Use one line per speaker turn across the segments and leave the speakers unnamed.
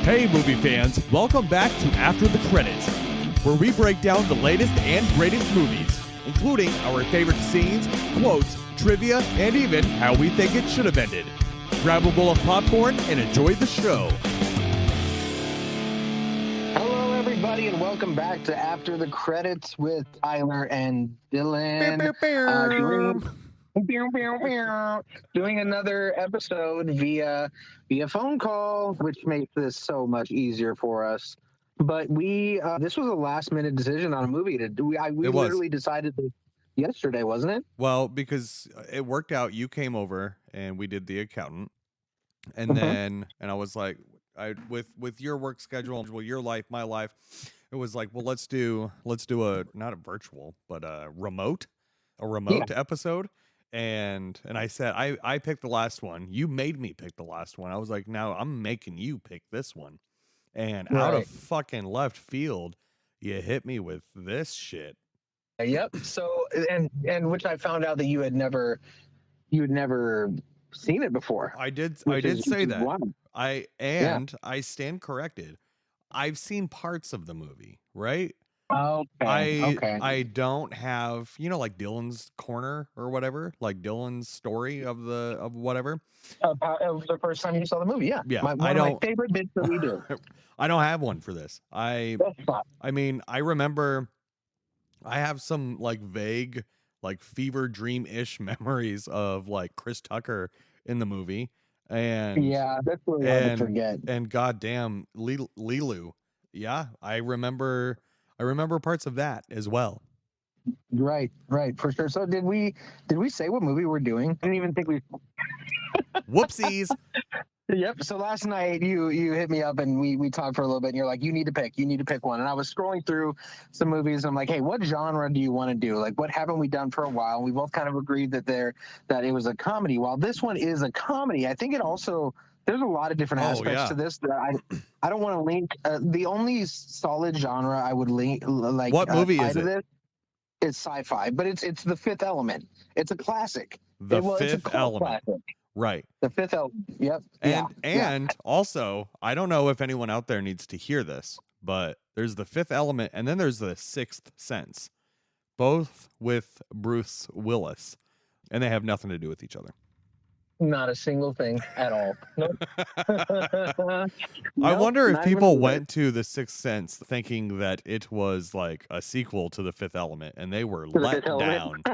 Hey movie fans, welcome back to After the Credits, where we break down the latest and greatest movies, including our favorite scenes, quotes, trivia, and even how we think it should have ended. Grab a bowl of popcorn and enjoy the show.
Hello everybody and welcome back to After the Credits with Tyler and Dylan. Doing another episode via phone call, which makes this so much easier for us. But this was a last minute decision on a movie to do. We literally decided this yesterday, wasn't it?
Well, because it worked out. You came over and we did The Accountant, and then I was like, with your work schedule, your life, my life, it was like, well, let's do a not a virtual, but a remote episode. And I said, I picked the last one. You made me pick the last one. I was like, now I'm making you pick this one. And out of fucking left field, you hit me with this shit.
Yep. So and which I found out that you had never seen it before.
I did say that. Wild. I stand corrected. I've seen parts of the movie, right?
Okay.
I don't have, like Dylan's corner or whatever, like Dylan's story of whatever.
Of the first time you saw the movie, yeah. One of my favorite bits that we do.
I don't have one for this. I mean, I remember I have some like vague, like fever dream-ish memories of like Chris Tucker in the movie. And
yeah, that's really hard to forget.
And goddamn Leeloo. Yeah, I remember parts of that as well.
Right, for sure. So did we say what movie we're doing? I didn't even think we.
Whoopsies.
Yep. So last night you hit me up and we talked for a little bit and you're like, you need to pick one. And I was scrolling through some movies. And I'm like, hey, what genre do you want to do? Like, what haven't we done for a while? And we both kind of agreed that it was a comedy. While this one is a comedy, I think it also. There's a lot of different aspects to this that I don't want to link. The only solid genre I would link, like
what movie is it?
It's sci-fi, but it's The Fifth Element. It's a classic.
The Fifth Element, classic. Right?
The Fifth Element. Yep.
And also, I don't know if anyone out there needs to hear this, but there's The Fifth Element, and then there's The Sixth Sense, both with Bruce Willis, and they have nothing to do with each other.
Not a single thing at all. Nope.
I wonder if people went to The Sixth Sense thinking that it was like a sequel to The Fifth Element, and they were let down.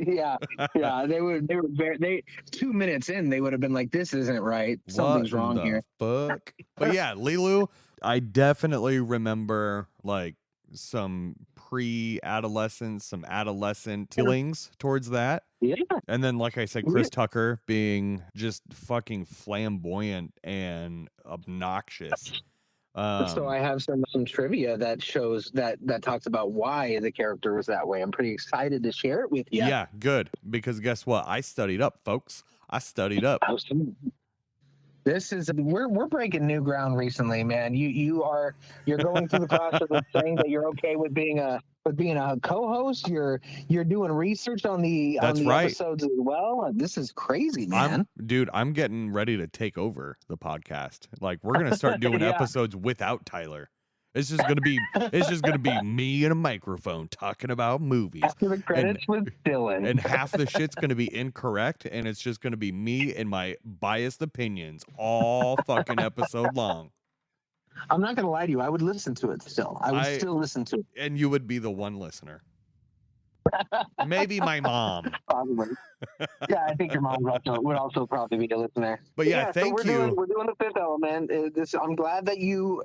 Yeah. They 2 minutes in, they would have been like, "This isn't right. Something's wrong here."
Fuck. But yeah, Leeloo, I definitely remember like some pre-adolescent, some adolescent feelings towards that.
Yeah.
And then, like I said, Chris Tucker being just fucking flamboyant and obnoxious.
So I have some trivia that shows that talks about why the character was that way. I'm pretty excited to share it with you.
Yeah, good. Because guess what? I studied up, folks. I studied up.
This is we're breaking new ground recently, man. You're going through the process of saying that you're okay with being a co-host. You're doing research on the episodes as well. This is crazy, man.
I'm getting ready to take over the podcast. Like we're gonna start doing episodes without Tyler. It's just gonna be me and a microphone talking about movies.
After the credits with Dylan.
And half the shit's gonna be incorrect, and it's just gonna be me and my biased opinions all fucking episode long.
I'm not gonna lie to you. I would listen to it still. I would still listen to it.
And you would be the one listener. Maybe my mom.
Probably. Yeah, I think your mom would also probably be a listener.
But thank you.
We're doing The Fifth Element. I'm glad that you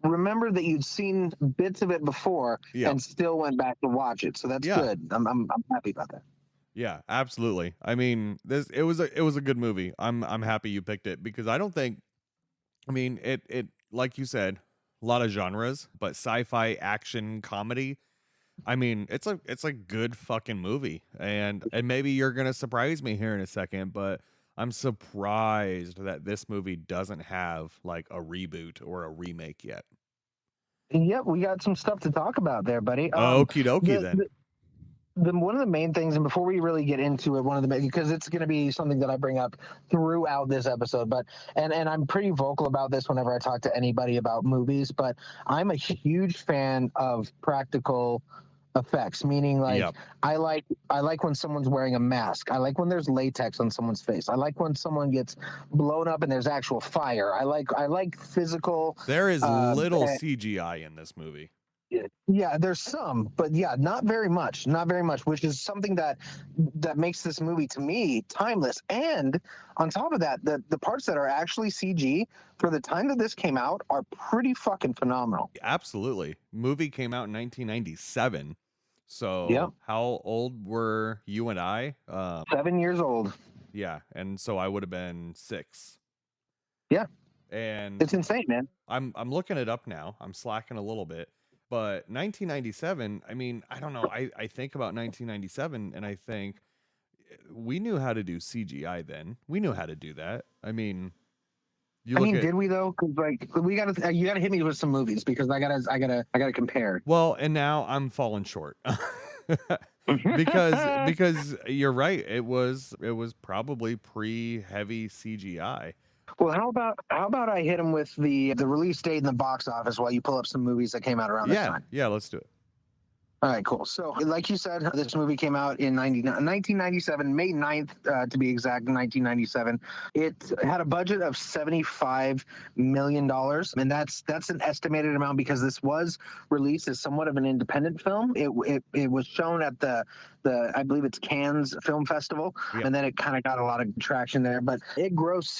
remember that you'd seen bits of it before and still went back to watch it. So that's good. I'm happy about that.
Yeah, absolutely. I mean, it was a good movie. I'm happy you picked it because I don't think. I mean, it like you said, a lot of genres, but sci-fi, action, comedy. I mean, it's a good fucking movie, and maybe you're gonna surprise me here in a second, but I'm surprised that this movie doesn't have like a reboot or a remake yet.
Yep, we got some stuff to talk about there, buddy.
Okie dokie then.
one of the main things, and before we really get into it, because it's going to be something that I bring up throughout this episode, but and I'm pretty vocal about this whenever I talk to anybody about movies, but I'm a huge fan of practical effects, meaning like
Yep.
I like when someone's wearing a mask. I like when there's latex on someone's face. I like when someone gets blown up and there's actual fire. I like physical.
There is
Uh,
little CGI in this movie.
yeah, there's some, but yeah, not very much, which is something that makes this movie to me timeless. And on top of that, the parts that are actually CG for the time that this came out are pretty fucking phenomenal.
Absolutely. Movie came out in 1997. So
Yep.
how old were you and I?
7 years old.
Yeah, and so I would have been 6.
Yeah.
And
It's insane, man.
I'm looking it up now. I'm slacking a little bit. But 1997, I mean, I don't know. I think about 1997 and I think we knew how to do CGI then. We knew how to do that. I mean,
Did we though? Because like you gotta hit me with some movies because I gotta compare.
Well, and now I'm falling short. because you're right. It was probably pre-heavy CGI.
Well, how about I hit him with the release date and the box office while you pull up some movies that came out around this time?
Yeah, let's do it.
All right, cool. So, like you said, this movie came out in 1997, May 9th, to be exact, 1997. It had a budget of $75 million, and that's an estimated amount because this was released as somewhat of an independent film. It was shown at the I believe it's Cannes Film Festival, and then it kind of got a lot of traction there. But it grossed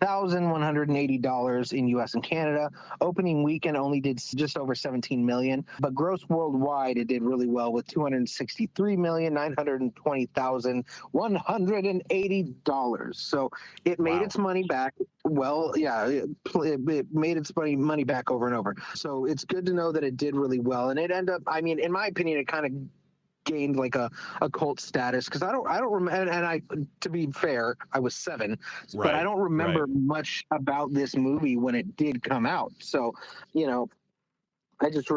$63,820,180 in U.S. and Canada. Opening weekend only did just over 17 million, but gross worldwide it did really well with $263,920,180. So it made its money back. Well, yeah, it made its money back over and over. So it's good to know that it did really well, and it ended up. I mean, in my opinion, it kind of gained like a cult status because I don't remember, and I, to be fair, I was 7, but I don't remember much about this movie when it did come out. So, you know, I just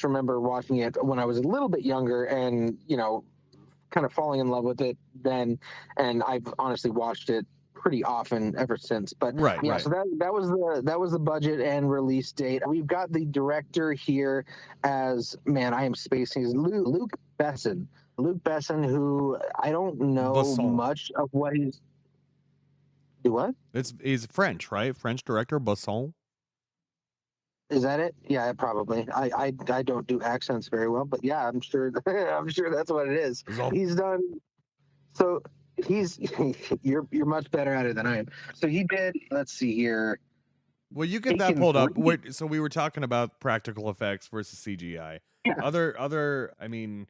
remember watching it when I was a little bit younger, and kind of falling in love with it then, and I've honestly watched it pretty often ever since. But so that was the budget and release date. We've got the director here as, man, I am spacing, Luc Besson. Luc Besson, who I don't know much of what he's. Do what?
He's French, right? French director, Besson.
Is that it? Yeah, probably. I don't do accents very well, but yeah, I'm sure I'm sure that's what it is. He's done. So you're much better at it than I am. So he did. Let's see here.
Well, you get that pulled up. So we were talking about practical effects versus CGI.
Yeah.
Other, I mean,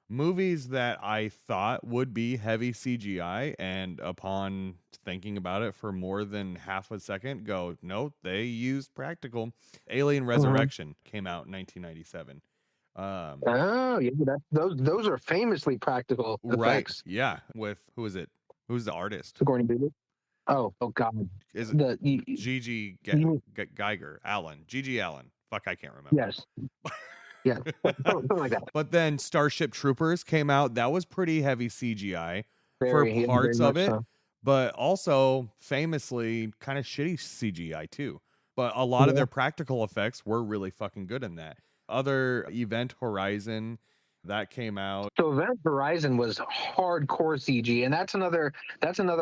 movies that I thought would be heavy CGI, and upon thinking about it for more than half a second, go, no, they used practical. Alien Resurrection came out in 1997.
Oh yeah, those are famously practical effects.
Yeah, with who is it? Who's the artist?
Sigourney Weaver. Oh God.
Is it Gigi Geiger Allen? Gigi Allen. Fuck, I can't remember.
Yes. Yeah, something like that.
But then Starship Troopers came out. That was pretty heavy CGI for parts of it, but also famously kind of shitty CGI too. But a lot of their practical effects were really fucking good in that. Other Event Horizon that came out.
So Event Horizon was hardcore CG, and that's another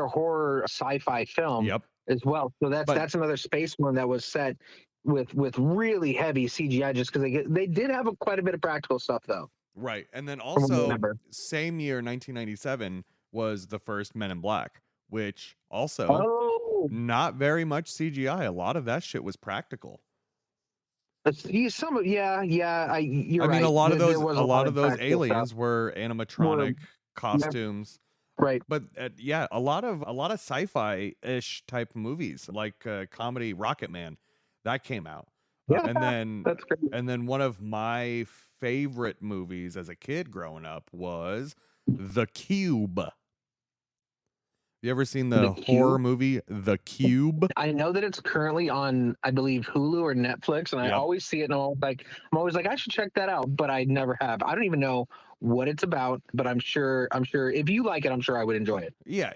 horror sci-fi film as well. So that's another space one that was set with really heavy CGI, just because they did have quite a bit of practical stuff though.
Right, and then also same year, 1997, was the first Men in Black, which also not very much CGI. A lot of that shit was practical.
You're
I mean, a lot of those aliens were animatronic costumes,
right?
But a lot of sci-fi-ish type movies, like comedy Rocket Man, that came out, and then one of my favorite movies as a kid growing up was The Cube. You ever seen
The
the horror
Cube?
movie The Cube?
I know that it's currently on, I believe, Hulu or Netflix, and I
Yep.
always see it, and I'm always like, I should check that out, but I never have. I don't even know what it's about, but I'm sure if you like it, I'm sure I would enjoy it.
Yeah,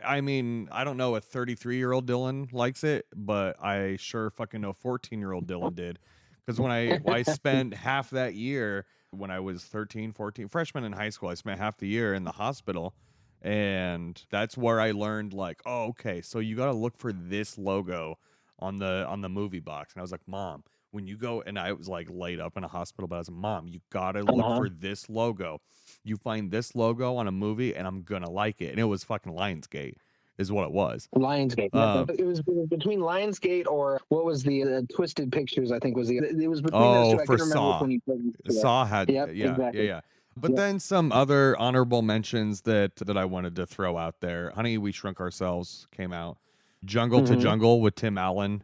I mean, I don't know if 33-year-old Dylan likes it, but I sure fucking know 14-year-old Dylan did. Because when I spent half that year when I was 13, 14, freshman in high school, I spent half the year in the hospital. And that's where I learned, like, oh, okay, so you got to look for this logo on the movie box. And I was like, Mom, when you go, and I was like laid up in a hospital, but I was like, Mom, you got to look for this logo. You find this logo on a movie and I'm gonna like it. And it was fucking Lionsgate is what it was.
Lionsgate. It was between Lionsgate or what was the Twisted Pictures, I think was it was between those two. I
For
can't remember
Saw.
which one you
Saw had
exactly.
yeah. But then some other honorable mentions that I wanted to throw out there. Honey, We Shrunk Ourselves came out. Jungle to Jungle with Tim Allen.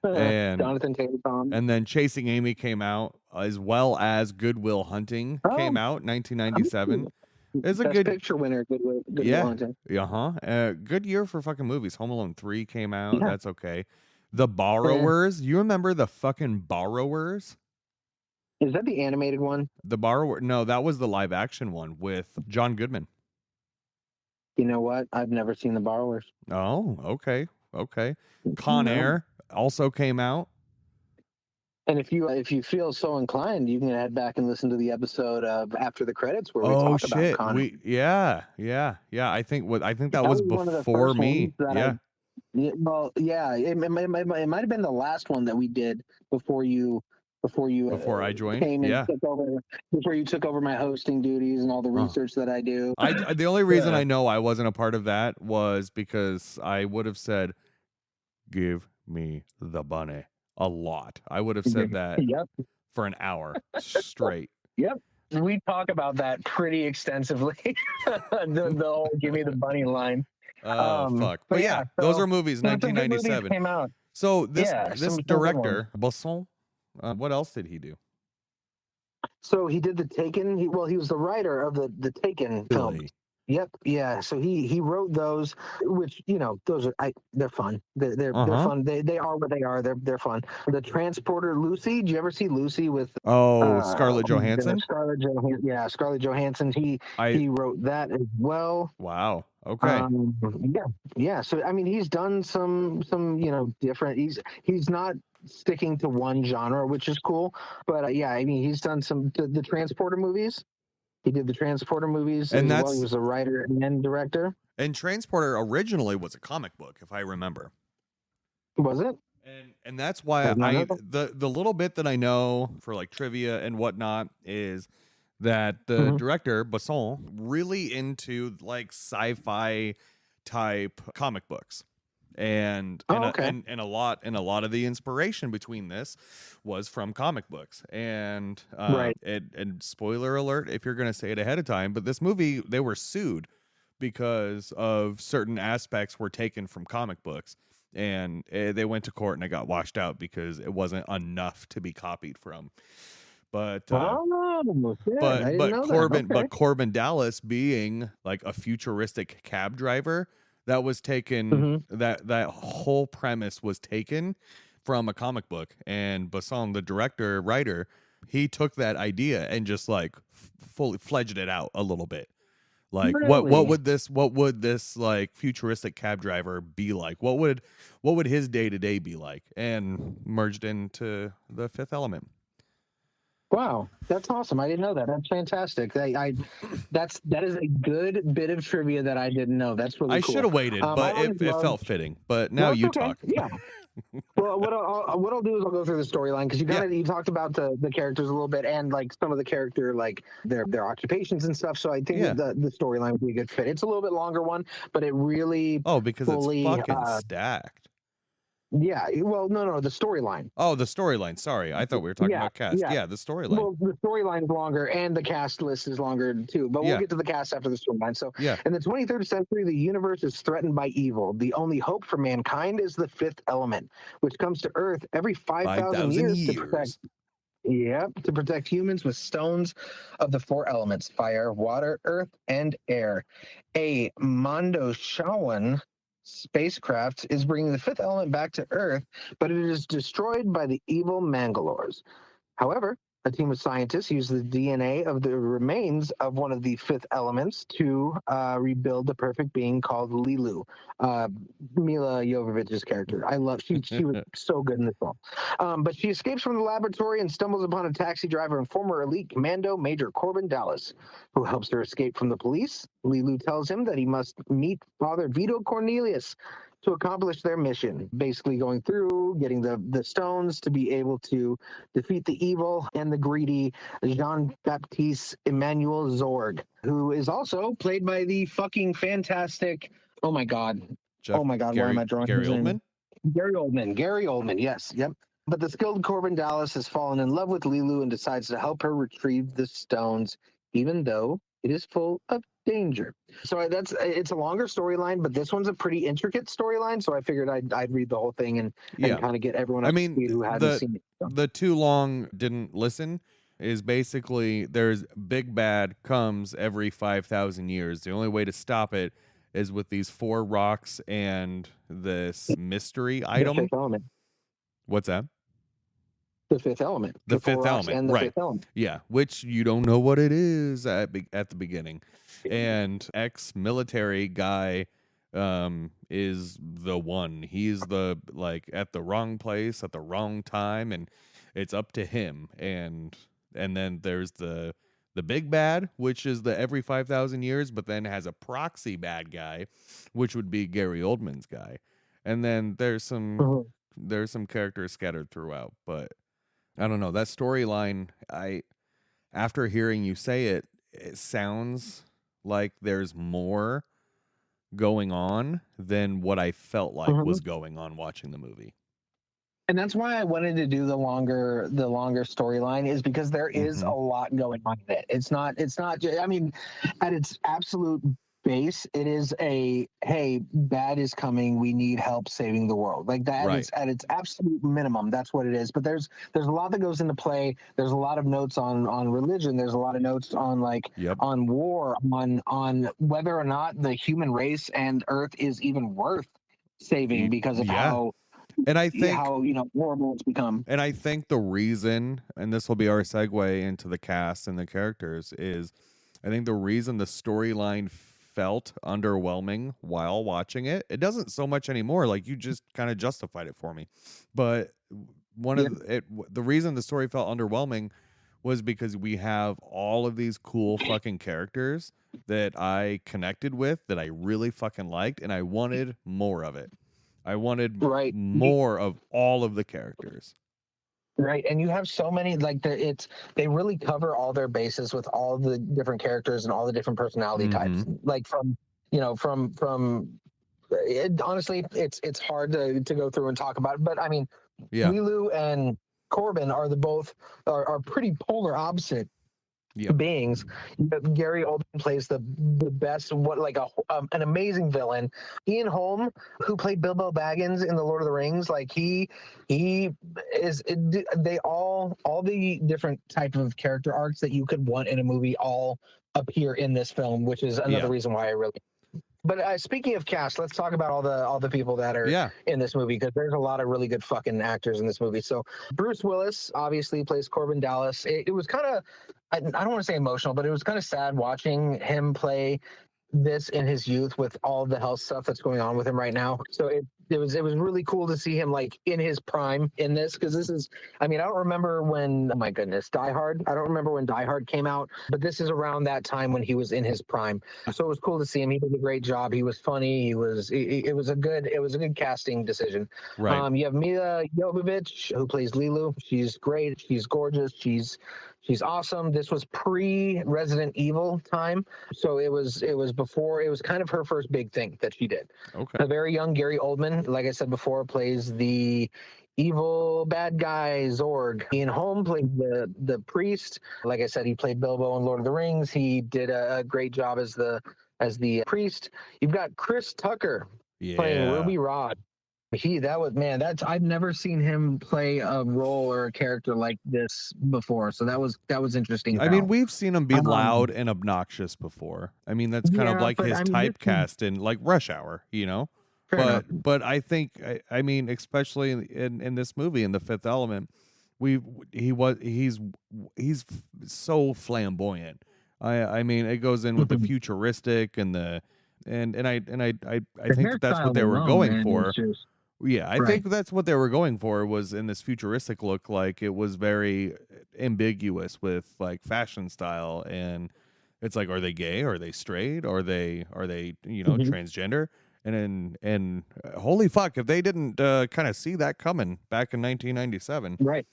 And
Jonathan Taylor.
And then Chasing Amy came out, as well as Good Will Hunting came out 1997. It's a
Best
good
picture winner. Good Will Hunting.
Good year for fucking movies. Home Alone 3 came out. That's okay. The Borrowers. You remember the fucking Borrowers?
Is that the animated one?
The Borrower? No, that was the live action one with John Goodman.
You know what? I've never seen The Borrowers.
Oh, okay. Con Air also came out.
And if you feel so inclined, you can head back and listen to the episode of After the Credits where we talk about Con Air.
Yeah. I think that was before me.
It might have been the last one that we did before I
joined.
Came and took over, before you took over my hosting duties and all the research that I do.
The only reason I know I wasn't a part of that was because I would have said, "Give me the bunny." A lot. I would have said that for an hour straight.
Yep. We talk about that pretty extensively. the whole "give me the bunny" line.
Fuck. But yeah, those are movies. 1997
came out.
So this director Besson, what else did he do?
So he did the Taken. He was the writer of the Taken film. Yep. Yeah. So he wrote those, which those are they're fun. They're fun. They are what they are. They're fun. The Transporter, Lucy. Did you ever see Lucy with
Scarlett Johansson?
Scarlett Johansson. He wrote that as well.
Wow. Okay.
Yeah. So I mean, he's done some different. He's not sticking to one genre, which is cool. But I mean, he's done some the Transporter movies. He did the Transporter movies and as well. He was a writer and director.
And Transporter originally was a comic book, if I remember.
Was it?
And that's why the little bit that I know for like trivia and whatnot is that the director Besson really into like sci-fi type comic books. And a lot of the inspiration between this was from comic books. And and spoiler alert if you're going to say it ahead of time, but this movie, they were sued because of certain aspects were taken from comic books, and they went to court and it got washed out because it wasn't enough to be copied from. But Korben Dallas being like a futuristic cab driver, that was taken. That whole premise was taken from a comic book, and Besson, the director writer, he took that idea and just like fully fledged it out a little bit. Like what would this like futuristic cab driver be like? What would his day to day be like? And merged into The Fifth Element.
Wow, that's awesome! I didn't know that. That's fantastic. That is a good bit of trivia that I didn't know. That's really cool.
I should have waited, but it felt fitting. But now you talk.
Yeah. Well, what I'll do is I'll go through the storyline because you talked about the characters a little bit and like some of the character like their occupations and stuff. So I think the storyline would be a good fit. It's a little bit longer one, but it really
because it's fucking stacked.
Yeah, well, no, the storyline.
Oh, the storyline. Sorry, I thought we were talking about cast. Yeah, the storyline.
Well, the storyline is longer, and the cast list is longer too. But we'll get to the cast after the storyline. So, in the 23rd century, the universe is threatened by evil. The only hope for mankind is the fifth element, which comes to Earth every 5,000 years to protect. Yep, to protect humans with stones of the four elements: fire, water, earth, and air. A Mondoshawan spacecraft is bringing the fifth element back to Earth, but it is destroyed by the evil Mangalores. However, a team of scientists use the DNA of the remains of one of the fifth elements to rebuild the perfect being called Leeloo. Uh, Mila Jovovich's character. I love she was so good in this film. But she escapes from the laboratory and stumbles upon a taxi driver and former elite commando Major Korben Dallas, who helps her escape from the police. Leeloo tells him that he must meet Father Vito Cornelius to accomplish their mission, basically going through, getting the stones to be able to defeat the evil and the greedy Jean-Baptiste Emmanuel Zorg, who is also played by the fucking fantastic, oh my God,
Jeff
why am I drawing
Gary
his name?
Oldman?
Gary Oldman, yes, yep. But the skilled Korben Dallas has fallen in love with Leeloo and decides to help her retrieve the stones, even though it is full of danger. So it's a longer storyline, but this one's a pretty intricate storyline. So I figured I'd read the whole thing and kind of get everyone up to speed who hasn't seen it. So.
The too long didn't listen is basically there's big bad comes every 5,000 years. The only way to stop it is with these four rocks and this mystery item.
The fifth element.
What's that?
The fifth element.
The fifth element,
and the
right?
Fifth element.
Yeah, which you don't know what it is at the beginning. And ex-military guy is the one. He's the at the wrong place at the wrong time, and it's up to him. And then there's the big bad, which is the every 5,000 years, but then has a proxy bad guy, which would be Gary Oldman's guy. And then there's some characters scattered throughout, but I don't know. That storyline, after hearing you say it, it sounds like there's more going on than what I felt like was going on watching the movie.
And that's why I wanted to do the longer storyline, is because there is a lot going on in it. It's not I mean, at its absolute base, it is hey, bad is coming, we need help saving the world. Like that right. Is at its absolute minimum. That's what it is. But there's a lot that goes into play. There's a lot of notes on religion. There's a lot of notes on on war, on whether or not the human race and Earth is even worth saving because of how
and I think
how horrible it's become.
And I think the reason, and this will be our segue into the cast and the characters, is I think the reason the storyline felt underwhelming while watching it doesn't so much anymore. Like you just kind of justified it for me, but the reason the story felt underwhelming was because we have all of these cool fucking characters that I connected with, that I really fucking liked, and I wanted more of it. I wanted more of all of the characters.
Right, and you have so many they really cover all their bases with all the different characters and all the different personality types. Like from honestly, it's hard to go through and talk about it, but I mean, Leeloo and Korben are pretty polar opposite beings. Gary Oldman plays the best, an amazing villain. Ian Holm, who played Bilbo Baggins in the Lord of the Rings, he is all the different type of character arcs that you could want in a movie all appear in this film, which is another reason why I really. But speaking of cast, let's talk about all the people that are in this movie, because there's a lot of really good fucking actors in this movie. So Bruce Willis obviously plays Korben Dallas. It was kind of, I don't want to say emotional, but it was kind of sad watching him play this in his youth with all the health stuff that's going on with him right now. So it was really cool to see him in his prime in this, because this is, I mean, I don't remember when, oh my goodness, Die Hard. I don't remember when Die Hard came out, but this is around that time when he was in his prime. So it was cool to see him. He did a great job. He was funny. It was a good casting decision.
Right.
You have Mila Jovovich, who plays Leeloo. She's great. She's gorgeous. She's awesome. This was pre-Resident Evil time, so it was before. It was kind of her first big thing that she did.
Okay.
A very young Gary Oldman, like I said before, plays the evil bad guy Zorg. Ian Holm played the priest. Like I said, he played Bilbo in Lord of the Rings. He did a great job as the priest. You've got Chris Tucker playing Ruby Rod. That was, man, that's, I've never seen him play a role or a character like this before. So that was interesting.
I mean, we've seen him be
Um,
loud and obnoxious before. I mean, that's kind of
yeah,
like
but
his
I mean, this is
typecast in like Rush Hour, you know.
fair enough.
But I think I mean, especially in this movie, in The Fifth Element, we he's so flamboyant. I mean, it goes in with the
The
futuristic and the I think that that's what
hairstyle
they were
alone,
going
man, is
for.
just
Yeah, I
right.
think that's what they were going for, was in this futuristic look. Like, it was very ambiguous with like fashion style, and it's like, are they gay? Are they straight? Are they
Mhm.
transgender? Holy fuck, if they didn't kind of see that coming back in 1997.
Right.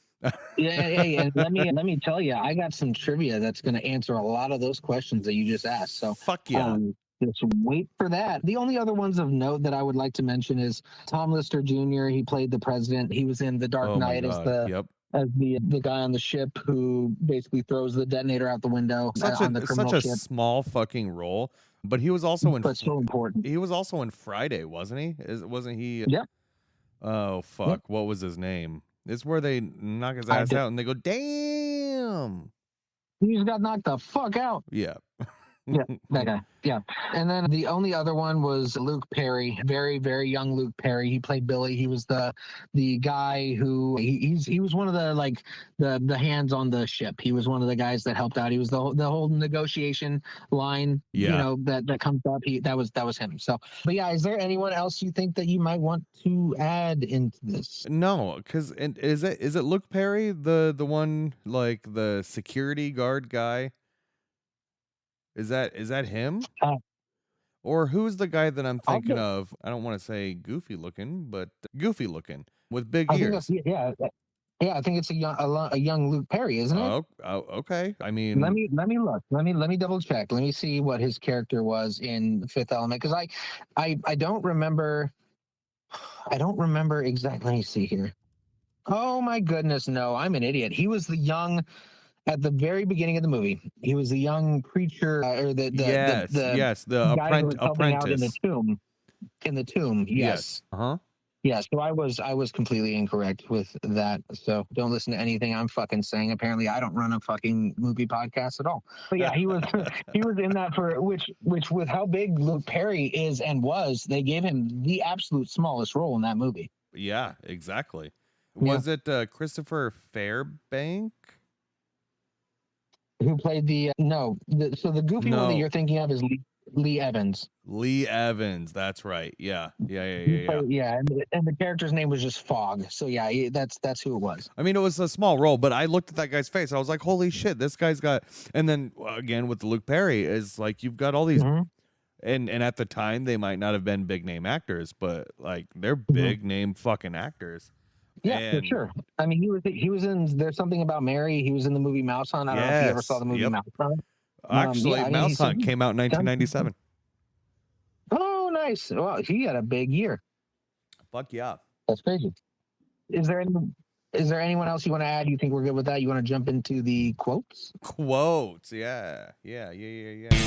Yeah, yeah, and let me tell you, I got some trivia that's going to answer a lot of those questions that you just asked. So,
Fuck yeah.
just wait for that. The only other ones of note that I would like to mention is Tom Lister Jr. He played the president. He was in The Dark
Oh my
Knight as
god.
the
Yep.
guy on the ship who basically throws the detonator out the window on the
Such
criminal
a
ship.
small fucking role, but he was also in
But so important.
he was also in Friday, wasn't he? Wasn't he?
Yep.
Oh
Yep.
fuck, what was his name? It's where they knock his
I
ass
did.
out and they go, "Damn."
He just got knocked the fuck out.
Yeah.
Yeah, that guy. Yeah. And then the only other one was Luke Perry, very, very young Luke Perry. He played Billy. He was the guy who he was one of the, like, the hands on the ship. He was one of the guys that helped out. He was the whole negotiation line,
Yeah.
that comes up. That was him. So, but yeah, is there anyone else you think that you might want to add into this?
No, because is it Luke Perry, the one, like, the security guard guy? Is that him?
Uh,
Or who's the guy that I'm
I'll
thinking
go.
of? I don't want to say goofy looking, but goofy looking with big
I think that's,
ears.
yeah. Yeah, I think it's a young Luke Perry, isn't it?
Oh, okay. I
Let
mean,
me let me look. Let me double check. Let me see what his character was in Fifth Element, because I don't remember. I don't remember exactly. Let me see here. Oh my goodness, no! I'm an idiot. He was the young at the very beginning of the movie. He was the young preacher, or the
yes, the
guy who was helping out in the
apprentice.
tomb. In the tomb,
Yes.
yes.
Uh-huh.
Yeah, so I was completely incorrect with that. So don't listen to anything I'm fucking saying. Apparently, I don't run a fucking movie podcast at all. But yeah, he was he was in that, for which with how big Luke Perry is and was, they gave him the absolute smallest role in that movie.
Yeah, exactly.
Yeah,
Was it Christopher Fairbank?
who played the no? So the goofy one that
No,
you're thinking of is Lee Evans.
Lee Evans. That's right. Yeah. Yeah, yeah,
He
yeah, yeah.
played, yeah, and the character's name was just Fog. So yeah, that's who it was.
I mean, it was a small role, but I looked at that guy's face. I was like, "Holy shit, this guy's got." And then again with Luke Perry, is like, you've got all these,
Mm-hmm.
and at the time they might not have been big name actors, but like, they're
Mm-hmm.
big name fucking actors.
Yeah, for
And
sure. I mean, he was in There's Something About Mary. He was in the movie Mouse Hunt. I don't know if you ever saw
yes,
the movie
yep.
Mouse Hunt. Yeah,
Actually,
I mean,
Mouse Hunt came out in
done.
1997.
Oh, nice. Well, he had a big year.
Fuck yeah.
That's crazy. Is there any? Is there anyone else you want to add? You think we're good with that? You want to jump into the quotes?
Quotes. Yeah. Yeah. Yeah. Yeah. Yeah.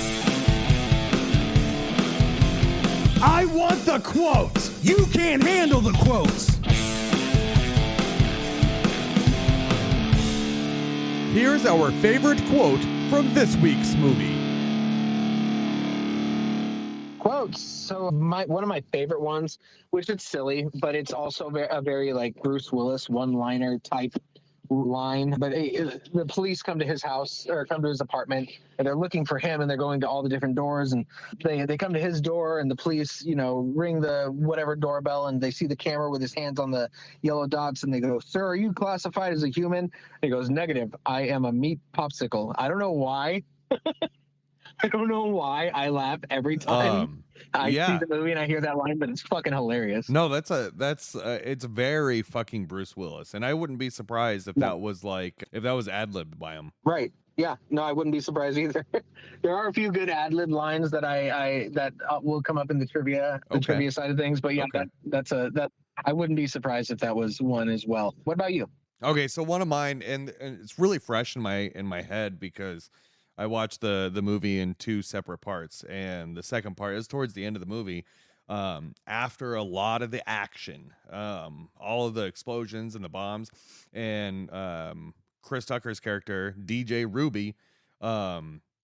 I want the quotes. You can't handle the quotes.
Here's our favorite quote from this week's movie.
Quotes. So one of my favorite ones, which it's silly, but it's also a very like Bruce Willis one-liner type line. But the police come to his house, or come to his apartment, and they're looking for him, and they're going to all the different doors, and they come to his door, and the police ring the whatever doorbell, and they see the camera with his hands on the yellow dots, and they go, "Sir, are you classified as a human?" And he goes, "Negative. I am a meat popsicle." I don't know why. I don't know why I laugh every time I see
Yeah.
the movie and I hear that line, but it's fucking hilarious.
No, it's very fucking Bruce Willis, and I wouldn't be surprised if that was ad-libbed by him.
Right. Yeah. No, I wouldn't be surprised either. There are a few good ad lib lines that that will come up in the trivia side of things, but yeah,
Okay.
I wouldn't be surprised if that was one as well. What about you?
Okay, so one of mine, and it's really fresh in my head because I watched the movie in two separate parts, and the second part is towards the end of the movie. after a lot of the action, all of the explosions and the bombs, and Chris Tucker's character, DJ Ruby,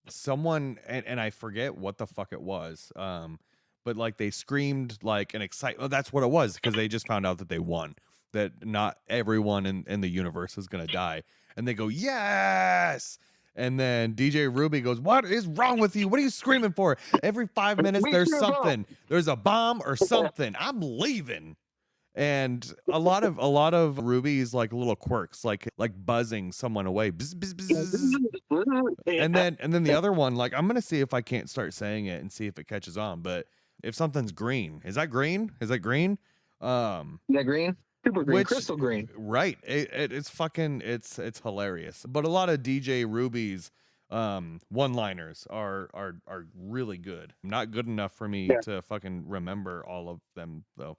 someone, and I forget what the fuck it was, but like they screamed like an excitement. That's what it was, because they just found out that they won, that not everyone in the universe is going to die. And they go, yes! And then DJ Ruby goes, what is wrong with you? What are you screaming for? Every 5 minutes, there's something. There's a bomb or something. I'm leaving. And a lot of Ruby's like little quirks, like buzzing someone away. Bzz, bzz, bzz. And then the other one, like, I'm gonna see if I can't start saying it and see if it catches on. But if something's green, is that green? Is that green?
Is that green? Super green, crystal green.
Right. It's fucking, it's hilarious. But a lot of DJ Ruby's one-liners are really good. Not good enough for me to fucking remember all of them though.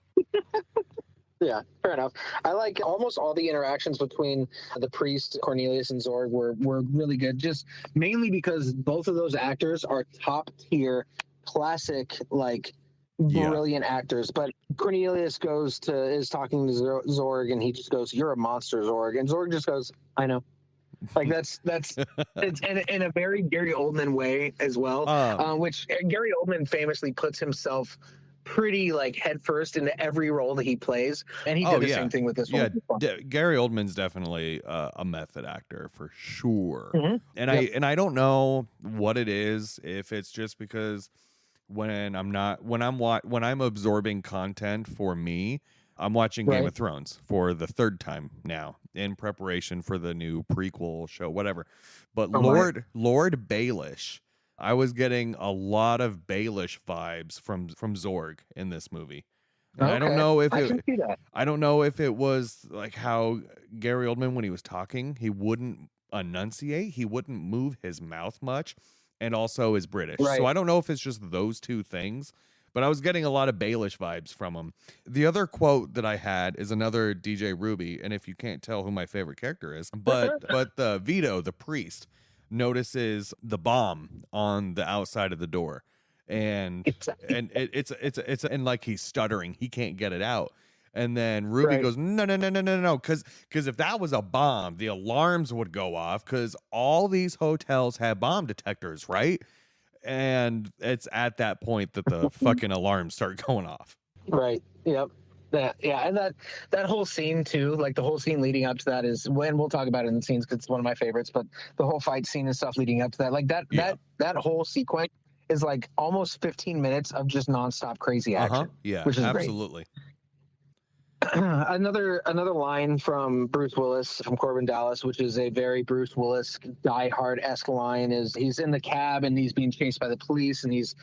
Yeah, fair enough. I like almost all the interactions between the priest, Cornelius, and Zorg were really good, just mainly because both of those actors are top tier, classic, like, brilliant actors. But Cornelius is talking to Zorg, and he just goes, "You're a monster, Zorg," and Zorg just goes, "I know." Like that's it's in a very Gary Oldman way as well, which Gary Oldman famously puts himself pretty like headfirst into every role that he plays, and he did the same thing with this one.
Gary Oldman's definitely a method actor for sure.
Mm-hmm.
And I don't know what it is, if it's just because when I'm absorbing content for me, I'm watching Game of Thrones for the third time now in preparation for the new prequel show, whatever. But Lord Baelish, I was getting a lot of Baelish vibes from Zorg in this movie. And I don't know if I don't know if it was like how Gary Oldman, when he was talking, he wouldn't enunciate, he wouldn't move his mouth much, and also is British. So I don't know if it's just those two things, but I was getting a lot of Baelish vibes from him. The other quote that I had is another DJ Ruby, and if you can't tell who my favorite character is, but the Vito, the priest, notices the bomb on the outside of the door, and it's and like he's stuttering, he can't get it out. And then Ruby goes, no, because if that was a bomb, the alarms would go off, because all these hotels have bomb detectors, right? And it's at that point that the fucking alarms start going off.
Right. Yep. And that whole scene too, like the whole scene leading up to that is when we'll talk about it in the scenes, because it's one of my favorites. But the whole fight scene and stuff leading up to that, like that whole sequence is like almost 15 minutes of just nonstop crazy action.
Yeah,
which is
absolutely.
Great. Another line from Bruce Willis from Korben Dallas, which is a very Bruce Willis Die Hard-esque line, is he's in the cab and he's being chased by the police, and he's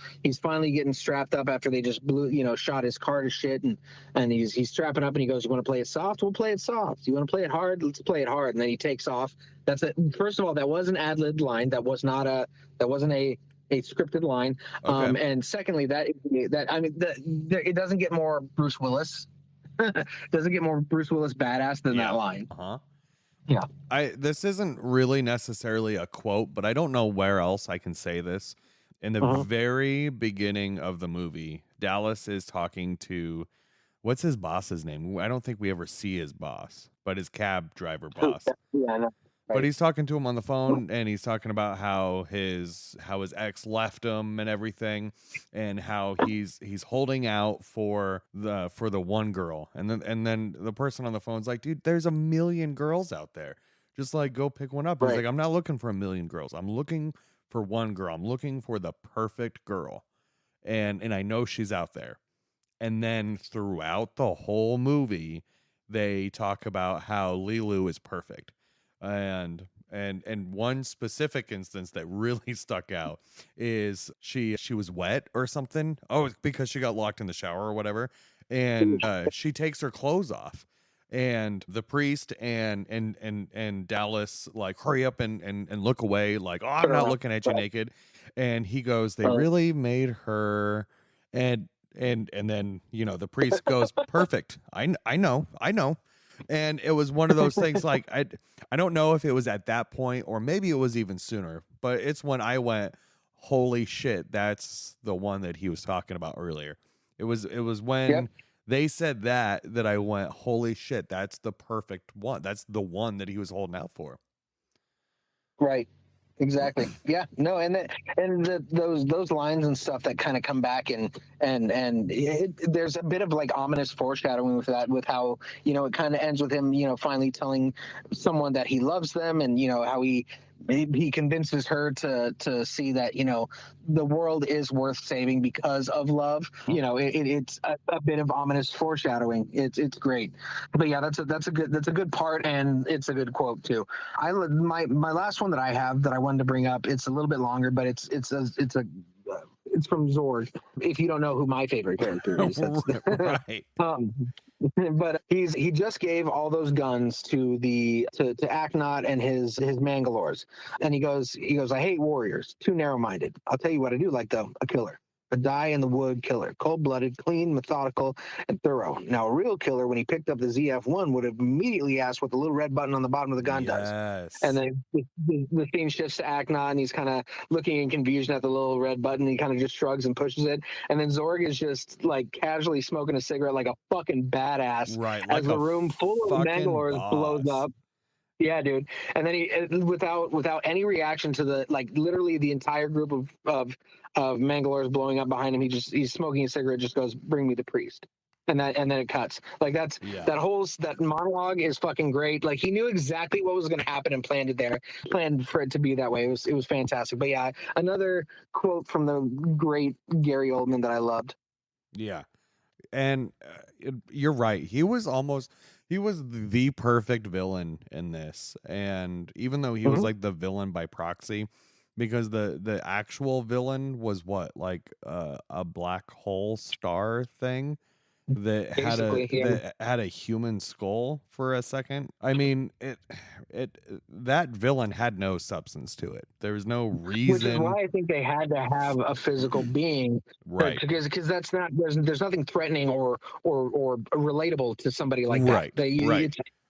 finally getting strapped up after they just shot his car to shit, and he's strapping up, and he goes, "You want to play it soft? We'll play it soft. You want to play it hard? Let's play it hard." And then he takes off. That's it. First of all, that was an ad-libbed line. That wasn't a scripted line. And secondly, it doesn't get more Bruce Willis. Doesn't get more Bruce Willis badass than that line.
Yeah. This isn't really necessarily a quote, but I don't know where else I can say this. In the very beginning of the movie, Dallas is talking to, what's his boss's name? I don't think we ever see his boss, but his cab driver boss.
Yeah, I know.
But he's talking to him on the phone, and he's talking about how his ex left him and everything, and how he's holding out for the one girl, and then the person on the phone's like, "Dude, there's a million girls out there. Just like go pick one up." He's like, "I'm not looking for a million girls. I'm looking for one girl. I'm looking for the perfect girl, and I know she's out there." And then throughout the whole movie, they talk about how Leeloo is perfect. And one specific instance that really stuck out is she was wet or something. Oh, it's because she got locked in the shower or whatever. And she takes her clothes off, and the priest and Dallas like hurry up and look away, like, "Oh, I'm not looking at you naked." And he goes, "They really made her," and then the priest goes, "Perfect. I know. And it was one of those things, like, I don't know if it was at that point or maybe it was even sooner, but it's when I went, holy shit, that's the one that he was talking about earlier. It was when they said that I went, holy shit, that's the perfect one. That's the one that he was holding out for.
Right. Exactly. Yeah. No. Those lines and stuff that kind of come back there's a bit of like ominous foreshadowing with that, with how, you know, it kind of ends with him, you know, finally telling someone that he loves them, and you know how he convinces her to see that, you know, the world is worth saving because of love. You know, it's a bit of ominous foreshadowing. It's great. But yeah, that's a good part, and it's a good quote too. My last one that I have that I wanted to bring up, it's a little bit longer, but it's from Zorg. If you don't know who my favorite character is, that's
right.
But he just gave all those guns to Aknot and his Mangalores, and he goes, I hate warriors, too narrow-minded. I'll tell you what I do like though, a killer. A die-in-the-wood killer, cold-blooded, clean, methodical, and thorough. Now, a real killer, when he picked up the ZF-1, would have immediately asked what the little red button on the bottom of the gun does. And then the theme shifts to Aknot, and he's kind of looking in confusion at the little red button. He kind of just shrugs and pushes it. And then Zorg is just like casually smoking a cigarette like a fucking badass.
Right.
As the room full of Mangalores blows up. Yeah, dude. And then he, without any reaction to the, like, literally the entire group of Mangalores blowing up behind him, he's smoking a cigarette, just goes, "Bring me the priest." And then it cuts. Like, that monologue is fucking great. Like, he knew exactly what was going to happen and planned for it to be that way. It was fantastic. But yeah, another quote from the great Gary Oldman that I loved.
Yeah. And you're right. He was the perfect villain in this. And even though he was like the villain by proxy, because the actual villain was what, like a black hole star thing that had a human skull for a second. I mean, that villain had no substance to it. There was no reason.
Which is why I think they had to have a physical being,
right?
Because that's not there's nothing threatening or relatable to somebody like that.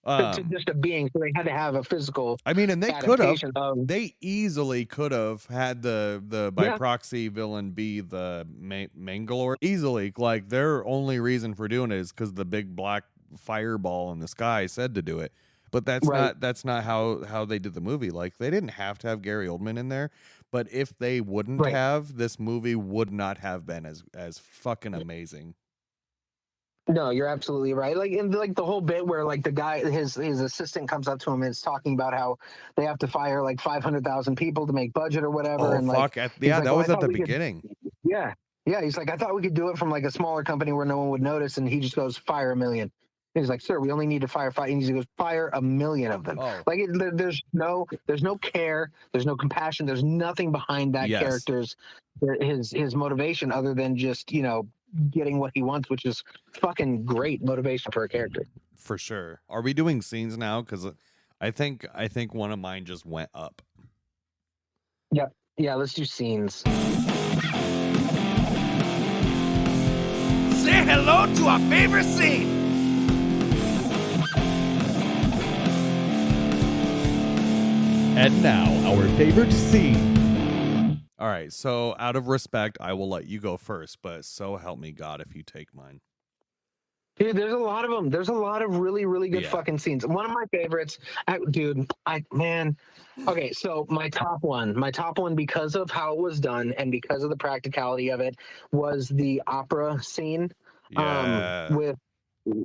It's just a being, so they had to have a physical.
I mean, and they easily could have had the by proxy villain be the Mangalore easily. Like, their only reason for doing it is because the big black fireball in the sky said to do it. But that's not how they did the movie. Like, they didn't have to have Gary Oldman in there, but if they wouldn't have, this movie would not have been as fucking amazing.
No, you're absolutely right. Like, and like the whole bit where like the guy, his assistant comes up to him and is talking about how they have to fire like 500,000 people to make budget or whatever.
Oh,
and
fuck.
Like,
that was at the beginning.
Yeah. He's like, I thought we could do it from like a smaller company where no one would notice. And he just goes, fire 1 million. He's like, sir, we only need to fire 5. And he goes, fire 1 million of them.
Oh.
Like, there's no care, there's no compassion, there's nothing behind that character's his motivation other than just, you know, getting what he wants, which is fucking great motivation for a character.
For sure. Are we doing scenes now? Because I think one of mine just went up.
Yep. Yeah, let's do scenes.
Say hello to our favorite scene.
And now, our favorite scene. All right, so out of respect, I will let you go first, but so help me God if you take mine.
Dude, there's a lot of them. There's a lot of really, really good fucking scenes. One of my favorites, okay, so my top one, because of how it was done and because of the practicality of it, was the opera scene.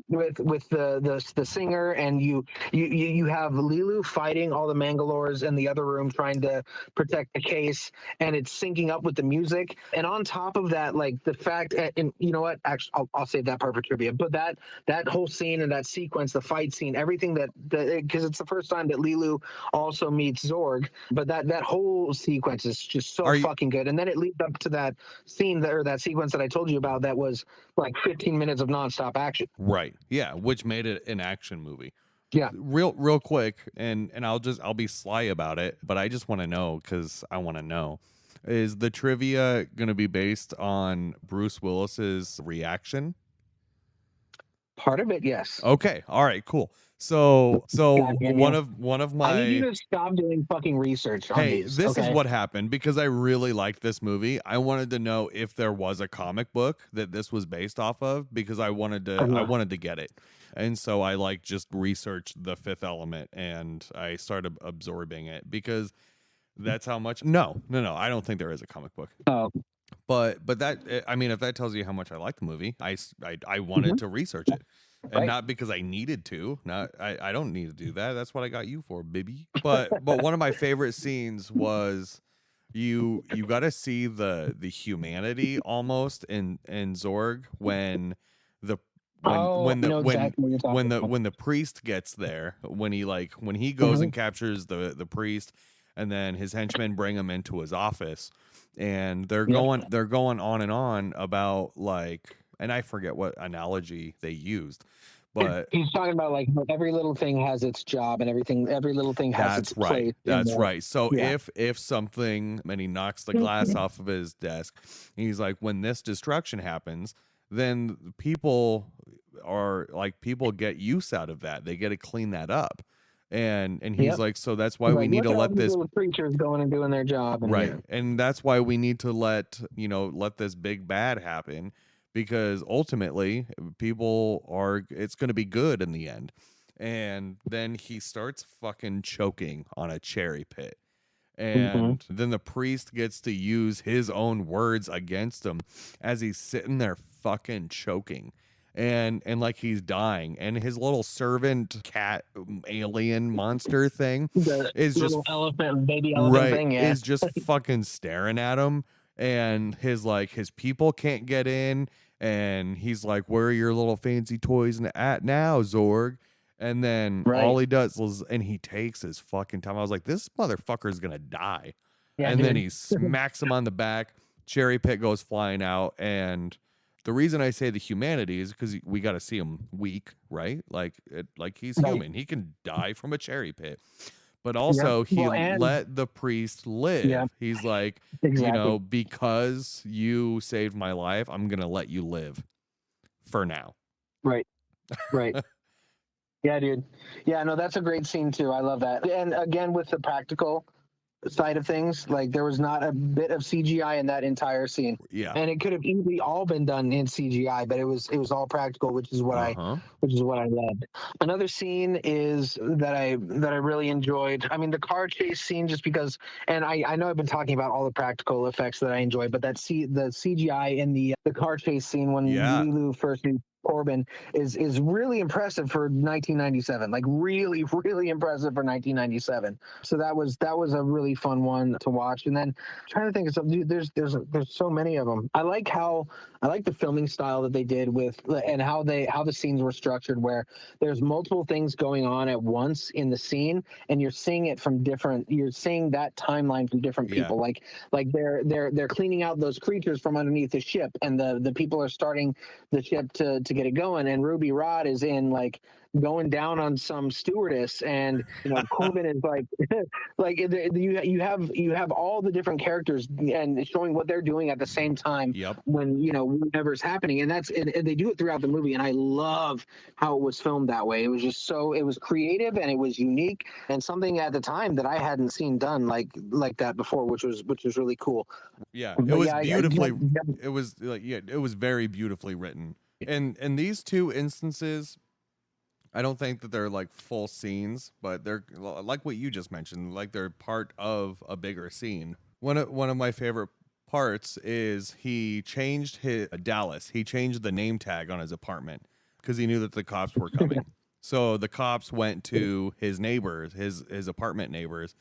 With the singer, and you have Leeloo fighting all the Mangalores in the other room trying to protect the case, and it's syncing up with the music. And on top of that, like the fact, and you know what, actually I'll save that part for trivia, but that whole scene and that sequence, the fight scene, everything that because it's the first time that Leeloo also meets Zorg, but that whole sequence is just so fucking good. And then it leads up to that scene that sequence that I told you about that was like 15 minutes of nonstop action.
Right. Yeah, which made it an action movie.
Yeah.
Real quick, and I'll be sly about it, but I just want to know, because I want to know, is the trivia going to be based on Bruce Willis's reaction?
Part of it, yes.
Okay. All right, cool. So
God damn
one
you.
of
I need you
my
to stop doing fucking research on
Hey,
these.
this is
Okay.
what happened because I really liked this movie. I wanted to know if there was a comic book that this was based off of because I
Uh-huh.
wanted to get it. And so I like just researched The Fifth Element and I started absorbing it because that's how much No, I don't think there is a comic book.
Oh.
But that I mean if that tells you how much I like the movie, I wanted
Mhm.
to research it. And
Right.
not because I needed to. Not I don't need to do that. That's what I got you for, baby. But one of my favorite scenes was you got to see the humanity almost in Zorg when the
Oh, I know exactly what you're talking about.
when the priest gets there, when he goes
Mhm.
and captures the priest and then his henchmen bring him into his office and they're
Yep.
going on and on about like, and I forget what analogy they used, but
He's talking about like every little thing has its job and every little thing has its place in
That's
the.
right. So
Yeah.
if something, and he knocks the glass off of his desk, and he's like, when this destruction happens, then people get use out of that. They get to clean that up. And he's
Yep.
like, so that's why
He's
we
like,
need
look
to
at all
let
these
this
little creatures going and doing their job. And
right.
yeah.
And that's why we need to let this big bad happen because ultimately it's going to be good in the end. And then he starts fucking choking on a cherry pit.
Mm-hmm.
And then the priest gets to use his own words against him as he's sitting there fucking choking. And like he's dying. And his little servant cat alien monster thing
The
is just
little elephant, baby elephant thing. Yeah.
is just fucking staring at him. And his people can't get in. And he's like, where are your little fancy toys at now, Zorg? And then all
Right.
he does is, and he takes his fucking time. I was like, this motherfucker's gonna die.
Yeah,
And then
dude.
he smacks him on the back. Cherry pit goes flying out. And the reason I say the humanity is because we got to see him weak, right? Like he's
Right.
human. He can die from a cherry pit. But
Yeah.
also he
Well, and
let the priest live.
yeah,
He's like,
exactly.
because you saved my life, I'm gonna let you live for now.
Right. Right. Yeah, dude. Yeah, no, that's a great scene too. I love that. And again, with the practical side of things, like there was not a bit of CGI in that entire scene.
Yeah.
And it could have easily all been done in CGI, but it was all practical, which is what I loved. Another scene is that I really enjoyed. I mean, the car chase scene, just because, and I know I've been talking about all the practical effects that I enjoy, but the CGI in the car chase scene when
Yeah.
Leeloo first meets Korben is really impressive for 1997. Like really, really impressive for 1997. So that was a really fun one to watch. And then trying to think of something. Dude, there's so many of them. I like the filming style that they did with, and how the scenes were structured, where there's multiple things going on at once in the scene, and you're seeing it from different. You're seeing that timeline from different people.
Yeah.
Like they're cleaning out those creatures from underneath the ship, and the people are starting the ship to get it going, and Ruby Rod is in like going down on some stewardess, and Korben is like you have all the different characters and showing what they're doing at the same time.
Yep.
When whatever's happening, and they do it throughout the movie, and I love how it was filmed that way. It was just it was creative and it was unique, and something at the time that I hadn't seen done like that before, which was really cool.
Yeah,
But
it was
yeah,
beautifully. It was it was very beautifully written. And in these two instances, I don't think that they're like full scenes, but they're like what you just mentioned, like they're part of a bigger scene. One of my favorite parts is he changed his Dallas. He changed the name tag on his apartment because he knew that the cops were coming. So the cops went to his neighbors, his apartment neighbors,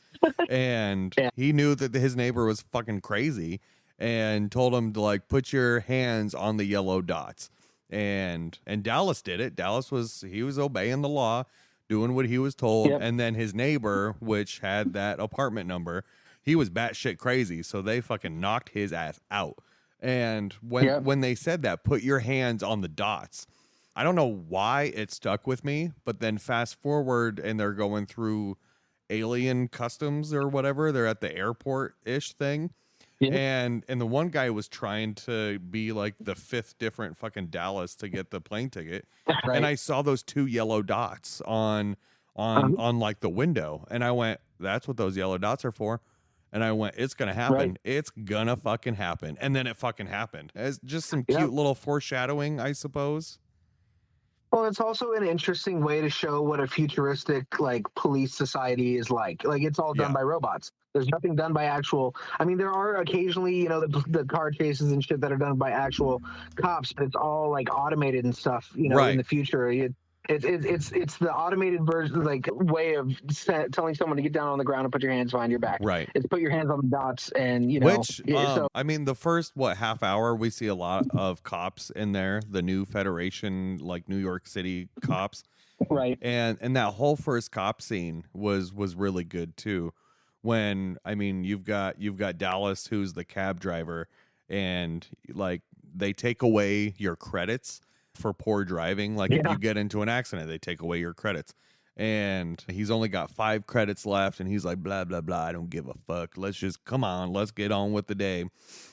and
Yeah.
he knew that his neighbor was fucking crazy and told him to like put your hands on the yellow dots. And Dallas did it. Dallas was obeying the law, doing what he was told.
Yep.
And then his neighbor, which had that apartment number, he was batshit crazy. So they fucking knocked his ass out. And when they said that, put your hands on the dots, I don't know why it stuck with me. But then fast forward and they're going through alien customs or whatever. They're at the airport-ish thing.
Yeah.
And the one guy was trying to be like the 5th different fucking Dallas to get the plane ticket.
Right.
And I saw those 2 yellow dots on like the window, and I went, that's what those yellow dots are for. And I went, it's gonna happen.
Right.
It's gonna fucking happen. And then it fucking happened. It's just some
Yep.
cute little foreshadowing, I suppose.
Well, it's also an interesting way to show what a futuristic like police society is like. Like it's all done
Yeah.
by robots. There's nothing done by actual. I mean, there are occasionally, you know, the car chases and shit that are done by actual cops, but it's all like automated and stuff. You know,
Right.
in the future, it's the automated version, like way of telling someone to get down on the ground and put your hands behind your back.
Right.
It's put your hands on the dots, and you know,
Which I mean, the first half hour we see a lot of cops in there, the new Federation, like New York City cops.
Right.
And that whole first cop scene was really good too. When I mean, you've got Dallas, who's the cab driver, and like they take away your credits for poor driving. Like if you get into an accident, they take away your credits. And he's only got 5 credits left, and he's like, blah blah blah, I don't give a fuck, let's just come on, let's get on with the day.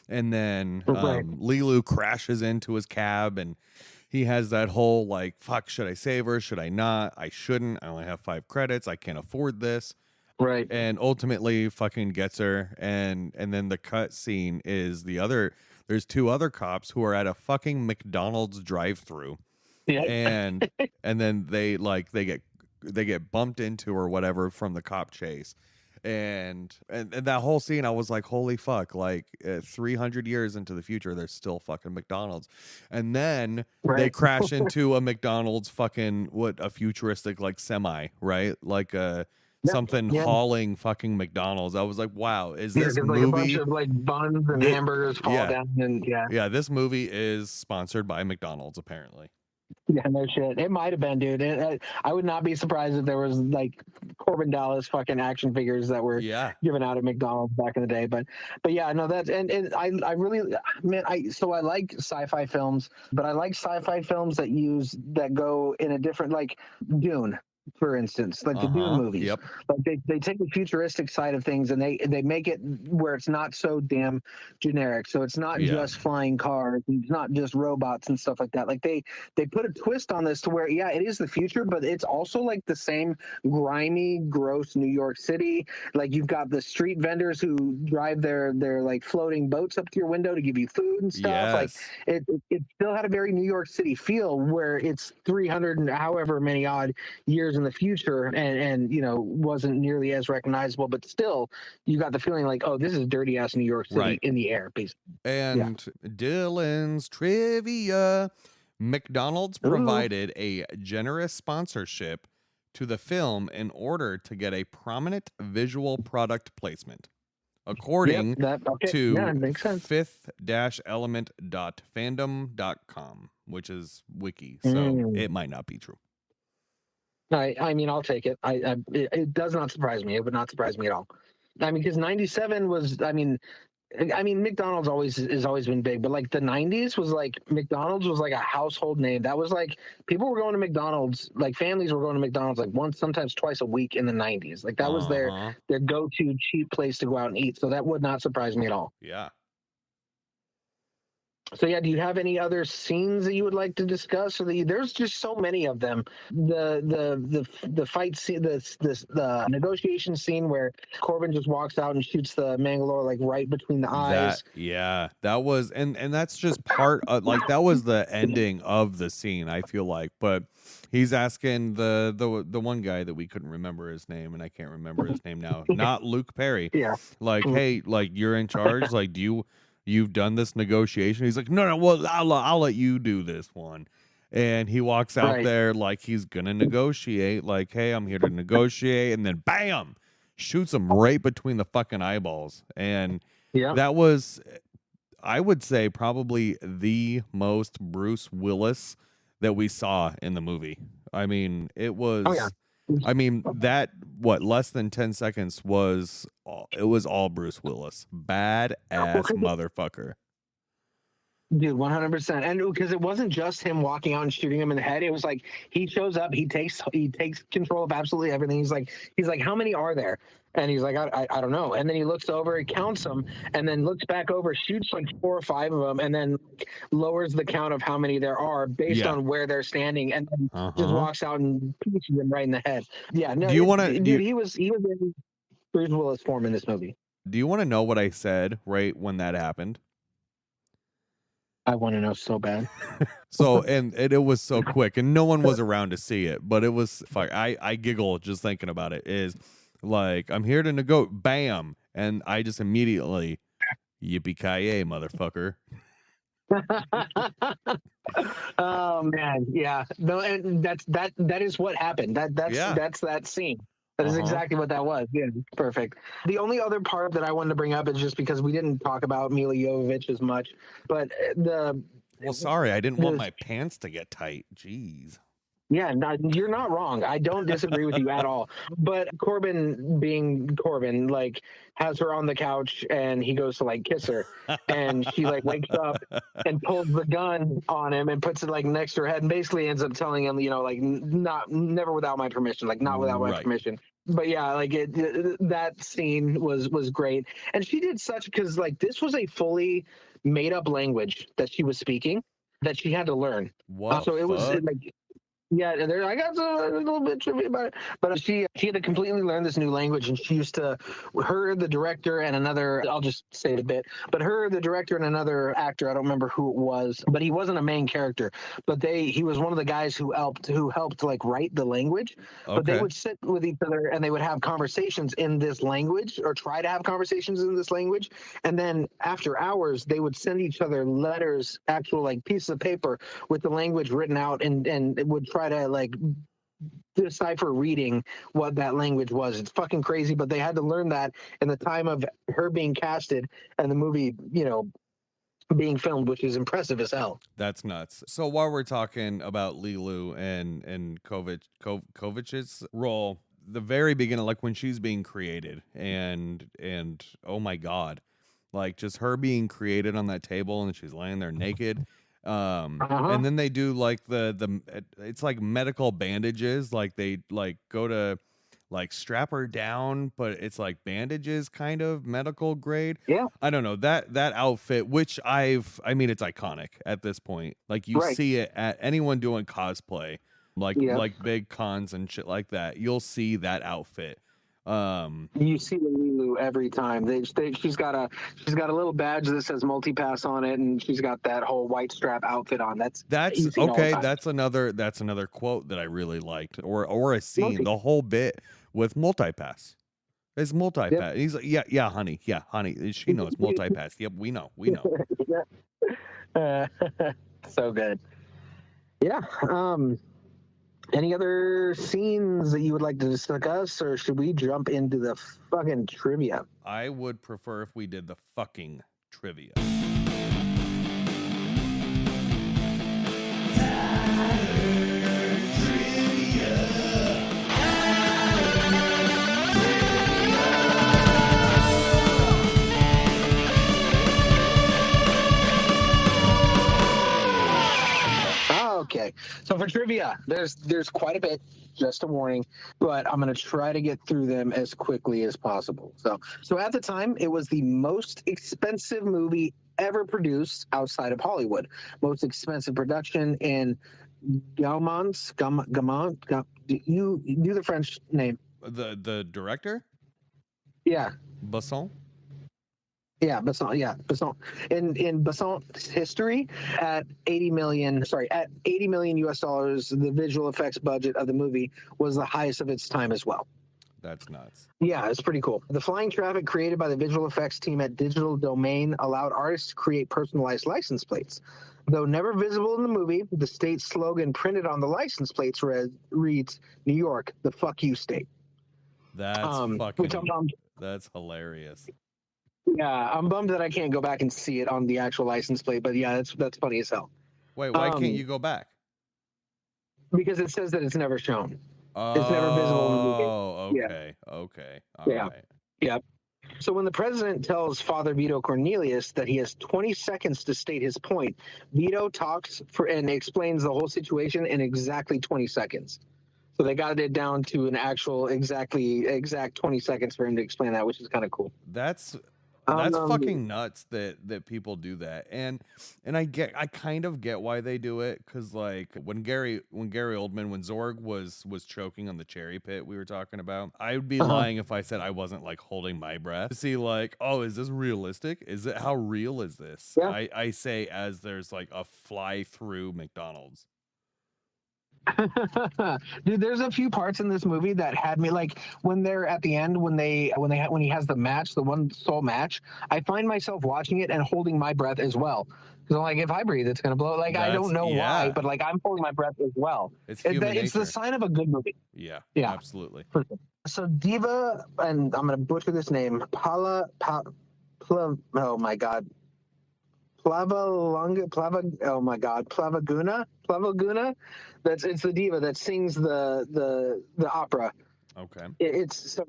And then Leeloo crashes into his cab, and he has that whole like, fuck, should I save her, should I not, I shouldn't, I only have 5 credits, I can't afford this.
Right.
And ultimately fucking gets her. And then the cut scene is there's 2 other cops who are at a fucking McDonald's drive-through.
Yeah.
And then they get bumped into or whatever from the cop chase. And that whole scene, I was like, holy fuck, like 300 years into the future, there's still fucking McDonald's. And then they crash into a McDonald's fucking, a futuristic like semi, right? Like something hauling fucking McDonald's. I was like, wow, is this movie
like a bunch of like buns and hamburgers fall down, and
yeah, this movie is sponsored by McDonald's apparently.
Yeah, no shit. It might have been, dude. I would not be surprised if there was like Korben Dallas fucking action figures that were given out at McDonald's back in the day. But yeah, no, that's and I really, man, I like sci-fi films, but I like sci-fi films that go in a different, like Dune, for instance, like the Dune movies.
Yep.
Like they take the futuristic side of things and they make it where it's not so damn generic. So it's not just flying cars, it's not just robots and stuff like that. Like they put a twist on this to where it is the future, but it's also like the same grimy, gross New York City. Like you've got the street vendors who drive their like floating boats up to your window to give you food and stuff.
Yes.
Like it still had a very New York City feel where it's 300 and however many odd years in the future, and you know, wasn't nearly as recognizable, but still you got the feeling like, oh, this is dirty ass New York City in the air, basically.
And Dylan's trivia: McDonald's provided a generous sponsorship to the film in order to get a prominent visual product placement, according to fifth-element.fandom.com, which is wiki, so it might not be true.
I mean, I'll take it. It does not surprise me. It would not surprise me at all. I mean, because 97 was, I mean, McDonald's has always been big, but like the 90s was like, McDonald's was like a household name. That was like, people were going to McDonald's, like families were going to McDonald's like once, sometimes twice a week in the 90s. Like that was their go-to cheap place to go out and eat. So that would not surprise me at all.
Yeah.
So yeah, do you have any other scenes that you would like to discuss? There's just so many of them. The fight scene, the negotiation scene where Korben just walks out and shoots the Mangalore like right between the eyes.
That was, and that's just part of, like, that was the ending of the scene, I feel like. But he's asking the one guy that we couldn't remember his name, and I can't remember his name now. Not Luke Perry.
Yeah.
Like, hey, like, you're in charge. Like, you've done this negotiation? He's like, no, well, I'll let you do this one. And he walks out there like he's gonna negotiate, like, hey, I'm here to negotiate, and then bam, shoots him right between the fucking eyeballs. And that was, I would say, probably the most Bruce Willis that we saw in the movie. I mean, it was I mean, that, less than 10 seconds was all Bruce Willis. Bad ass motherfucker.
Dude, 100%. And because it wasn't just him walking out and shooting him in the head, it was like he shows up, he takes control of absolutely everything. He's like, how many are there? And he's like, I don't know. And then he looks over, he counts them, and then looks back over, shoots like 4 or 5 of them, and then lowers the count of how many there are based on where they're standing, and then just walks out and punches them right in the head. Yeah, no,
Do you want to?
dude, he was in Bruce Willis form in this movie.
Do you want to know what I said right when that happened?
I want to know so bad.
So and it was so quick, and no one was around to see it, but it was fuck. I giggle just thinking about it. Is like, I'm here to negotiate, bam, and I just immediately, yippee-ki-yay, motherfucker.
Oh man, yeah. No, and that is what happened. That's that scene. That is exactly what that was. Yeah, perfect. The only other part that I wanted to bring up is just because we didn't talk about Mila Jovovich as much, but
Well, sorry, I didn't want my pants to get tight. Jeez.
Yeah, you're not wrong. I don't disagree with you at all. But Korben, being Korben, like, has her on the couch and he goes to like kiss her, and she like wakes up and pulls the gun on him and puts it like next to her head, and basically ends up telling him, you know, like, never without my permission, like not without my permission. But yeah, like that scene was great, and she did such, because like this was a fully made up language that she was speaking that she had to learn. So it was like. Yeah, I got a little bit trivia about it, but she had to completely learn this new language, and she used to, her, the director, and another, I'll just say it a bit, but her, the director, and another actor, I don't remember who it was, but he wasn't a main character, but he was one of the guys who helped like write the language, but they would sit with each other and they would have conversations in this language, or try to have conversations in this language, and then after hours they would send each other letters, actual like pieces of paper with the language written out, and it would try to like decipher reading what that language was. It's fucking crazy, but they had to learn that in the time of her being casted and the movie, you know, being filmed, which is impressive as hell.
That's nuts. So while we're talking about Leeloo and Kovich's role, the very beginning, like when she's being created, and oh my god, like just her being created on that table and she's laying there naked. And then they do like the it's like medical bandages, like they like go to like strap her down, but it's like bandages, kind of medical grade.
Yeah,
I don't know, that outfit, which I mean it's iconic at this point. Like you see it at anyone doing cosplay, like big cons and shit like that. You'll see that outfit.
You see the Leeloo every time. She's got a little badge that says multipass on it, and she's got that whole white strap outfit on. That's
okay. That's another quote that I really liked, or a scene. The whole bit with multipass. It's multipass. Yep. He's like, yeah, honey. She knows multipass. Yep, we know.
So good. Yeah. Any other scenes that you would like to discuss, or should we jump into the fucking trivia?
I would prefer if we did the fucking trivia.
Okay, so for trivia, there's quite a bit, just a warning, but I'm going to try to get through them as quickly as possible. So at the time, it was the most expensive movie ever produced outside of Hollywood. Most expensive production in Gaumont. You do the French name.
The director?
Yeah.
Besson?
Yeah, Besson. Yeah, Besson. In Besson's history, at $80 million US dollars, the visual effects budget of the movie was the highest of its time as well.
That's nuts.
Yeah, it's pretty cool. The flying traffic created by the visual effects team at Digital Domain allowed artists to create personalized license plates. Though never visible in the movie, the state slogan printed on the license plates reads, "New York, the fuck you state."
That's that's hilarious.
Yeah, I'm bummed that I can't go back and see it on the actual license plate, but yeah, that's funny as hell.
Wait, why can't you go back?
Because it says that it's never shown. It's never visible in the movie.
Oh, okay.
All right. Yep. So when the president tells Father Vito Cornelius that he has 20 seconds to state his point, Vito talks for and explains the whole situation in exactly 20 seconds. So they got it down to an actual exact 20 seconds for him to explain that, which is kind of cool.
That's fucking nuts that people do that. And I kind of get why they do it, because like when Gary Oldman, when Zorg was choking on the cherry pit we were talking about, I would be lying if I said I wasn't like holding my breath to see like, oh, is this realistic? Is it, how real is this?
Yeah.
I say as there's like a fly through McDonald's.
Dude, there's a few parts in this movie that had me like when they're at the end when he has the match, the one soul match. I find myself watching it and holding my breath as well, because I'm like, if I breathe, it's gonna blow. Like I don't know why, but like I'm holding my breath as well.
It's human nature.
It's the sign of a good movie.
Yeah, absolutely.
So Diva, and I'm gonna butcher this name, oh my god. Plavaguna. It's the diva that sings the opera.
Okay.
It's so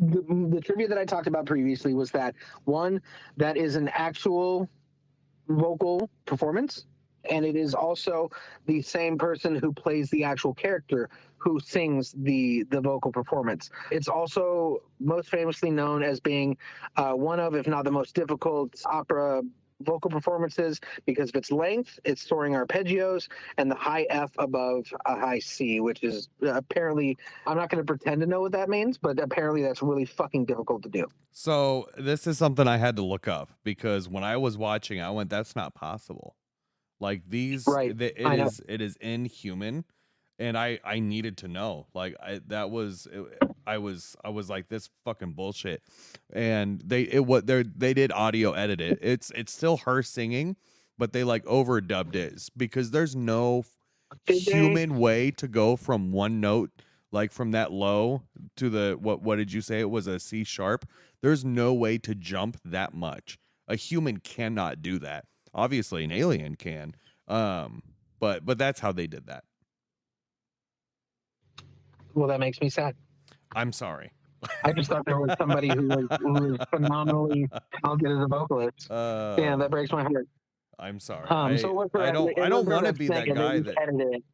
the trivia that I talked about previously was that one, that is an actual vocal performance, and it is also the same person who plays the actual character who sings the vocal performance. It's also most famously known as being one of, if not the most difficult opera vocal performances, because of its length, its soaring arpeggios, and the high F above a high C, which is apparently, I'm not going to pretend to know what that means, but apparently that's really fucking difficult to do.
So this is something I had to look up, because when I was watching, I went, that's not possible. Like these,
right.
it is inhuman. And I needed to know, like I was like, this fucking bullshit. And they did audio edit it. It's still her singing, but they like overdubbed it, because there's no human way to go from one note, like from that low to the what did you say it was, a C sharp? There's no way to jump that much. A human cannot do that. Obviously an alien can. But that's how they did that.
Well, that makes me sad.
I'm sorry.
I just thought there was somebody who was phenomenally talented as a vocalist. Damn, that breaks my heart.
I'm sorry.
So
I don't want to be that guy that
edited it.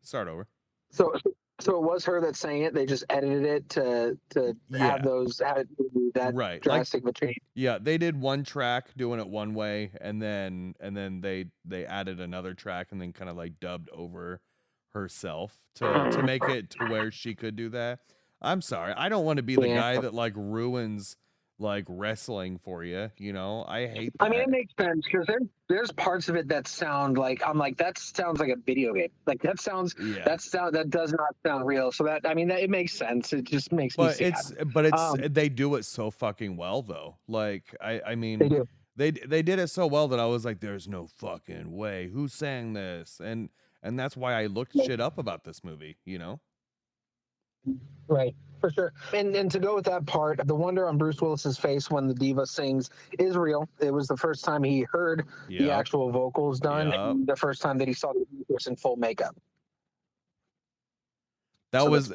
Start over.
So it was her that sang it. They just edited it to have that
right.
drastic
like,
change.
Yeah, they did one track doing it one way, and then they added another track and then kind of like dubbed over herself to make it to where she could do that. I'm sorry. I don't want to be the guy that like ruins like wrestling for you, you know? I hate that.
I mean, it makes sense, because there's parts of it that sound like, I'm like, that sounds like a video game. Like that does not sound real. So that, I mean, it makes sense. It just makes me sad.
They do it so fucking well though. Like I mean,
they do.
They did it so well that I was like, there's no fucking way. Who sang this? And that's why I looked shit up about this movie, you know?
Right, for sure. And to go with that part, the wonder on Bruce Willis's face when the diva sings is real. It was the first time he heard the actual vocals done, and the first time that he saw the person in full makeup.
That was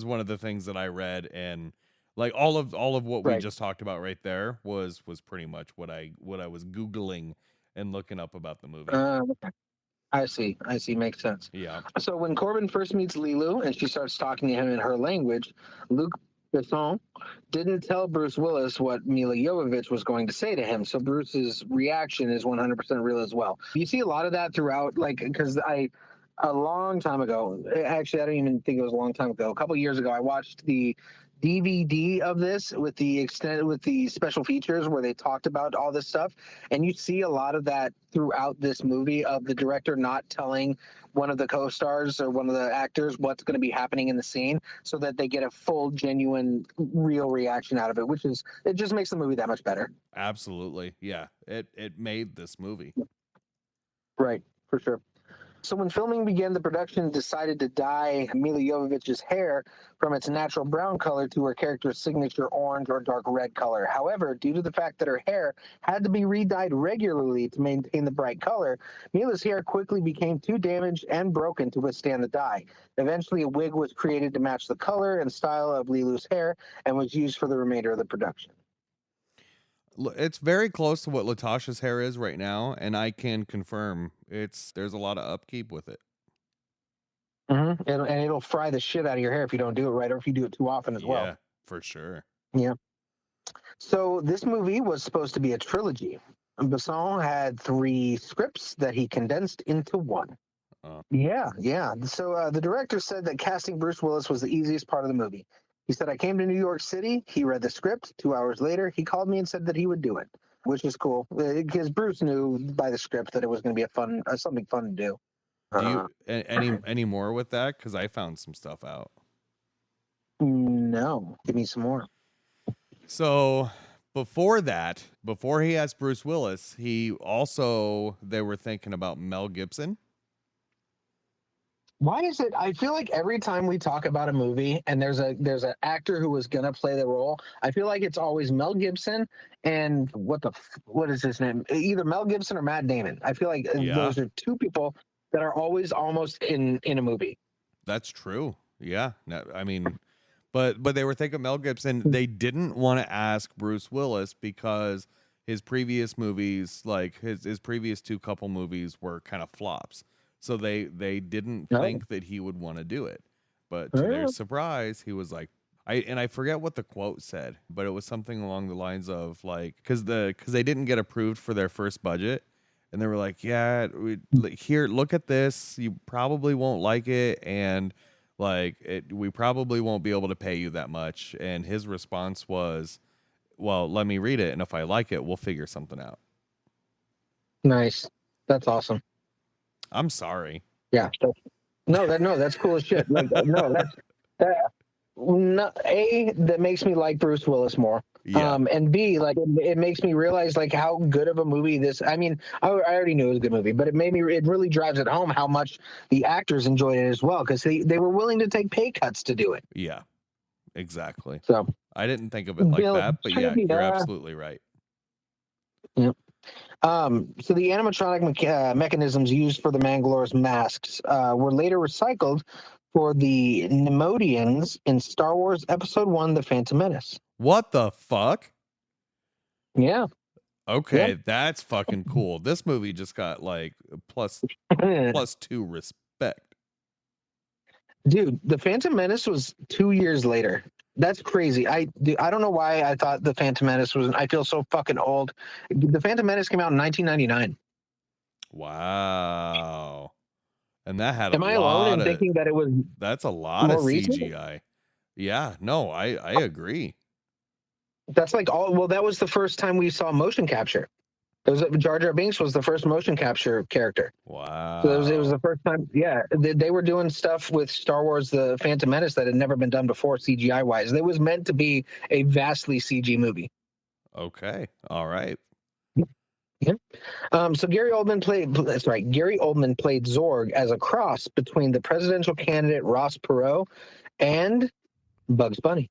one of the things that I read, and like all of what we just talked about right there was pretty much what I was Googling and looking up about the movie.
I see. Makes sense.
Yeah.
So when Korben first meets Leeloo and she starts talking to him in her language, Luc Besson didn't tell Bruce Willis what Milla Jovovich was going to say to him. So Bruce's reaction is 100% real as well. You see a lot of that throughout, like, because a long time ago, actually, I don't even think it was a long time ago, a couple years ago, I watched the DVD of this with the special features where they talked about all this stuff, and you see a lot of that throughout this movie of the director not telling one of the co-stars or one of the actors what's going to be happening in the scene, so that they get a full, genuine, real reaction out of it, it just makes the movie that much better.
Absolutely, yeah. It made this movie.
Right, for sure. So when filming began, the production decided to dye Mila Jovovich's hair from its natural brown color to her character's signature orange or dark red color. However, due to the fact that her hair had to be re-dyed regularly to maintain the bright color, Mila's hair quickly became too damaged and broken to withstand the dye. Eventually, a wig was created to match the color and style of Leeloo's hair and was used for the remainder of the production.
It's very close to what Latasha's hair is right now, and I can confirm there's a lot of upkeep with it.
Mm-hmm. And it'll fry the shit out of your hair if you don't do it right, or if you do it too often as well.
Yeah, for sure.
Yeah. So this movie was supposed to be a trilogy. Besson had 3 scripts that he condensed into one. Yeah. So the director said that casting Bruce Willis was the easiest part of the movie. He said, I came to New York City. He read the script. 2 hours later, he called me and said that he would do it, which is cool because Bruce knew by the script that it was going to be something fun to do.
Do you any more with that? Because I found some stuff out.
No, give me some more.
So before he asked Bruce Willis, they were thinking about Mel Gibson.
Why is it? I feel like every time we talk about a movie and there's an actor who was gonna play the role, I feel like it's always Mel Gibson and what is his name? Either Mel Gibson or Matt Damon. I feel like those are 2 people that are always almost in a movie.
That's true. Yeah. No, I mean, but they were thinking Mel Gibson. They didn't want to ask Bruce Willis because his previous movies, like his previous 2 couple movies, were kind of flops. So they didn't think that he would want to do it. But to their surprise, he was like, I forget what the quote said, but it was something along the lines of like, because they didn't get approved for their first budget, and they were like, yeah, here, look at this, you probably won't like it, and like we probably won't be able to pay you that much. And his response was, well, let me read it, and if I like it, we'll figure something out.
Nice. That's awesome.
I'm sorry.
Yeah. That's cool as shit. Like, that makes me like Bruce Willis more.
Yeah.
And B, like it makes me realize like how good of a movie this. I mean, I already knew it was a good movie, but it really drives it home how much the actors enjoyed it as well, because they were willing to take pay cuts to do it.
Yeah, exactly.
So
I didn't think of it like that, but yeah, you're absolutely right.
Yep. So the animatronic mechanisms used for the Mandalorian's masks were later recycled for the Nemodians in Star Wars Episode 1, The Phantom Menace.
What the fuck?
Yeah.
Okay,
yep.
That's fucking cool. This movie just got like plus 2 respect.
Dude, The Phantom Menace was 2 years later. That's crazy. I don't know why I thought The Phantom Menace was. I feel so fucking old. The Phantom Menace came out in 1999.
Wow. And that had
Am I alone in thinking that it was?
That's a lot of CGI.
Recent?
Yeah. No, I agree.
That's like all. Well, that was the first time we saw motion capture. It was Jar Jar Binks was the first motion capture character.
Wow.
So it was the first time. Yeah, they were doing stuff with Star Wars: The Phantom Menace that had never been done before, CGI wise. It was meant to be a vastly CG movie.
Okay. All right.
Yeah. So Gary Oldman played Zorg as a cross between the presidential candidate Ross Perot and Bugs Bunny.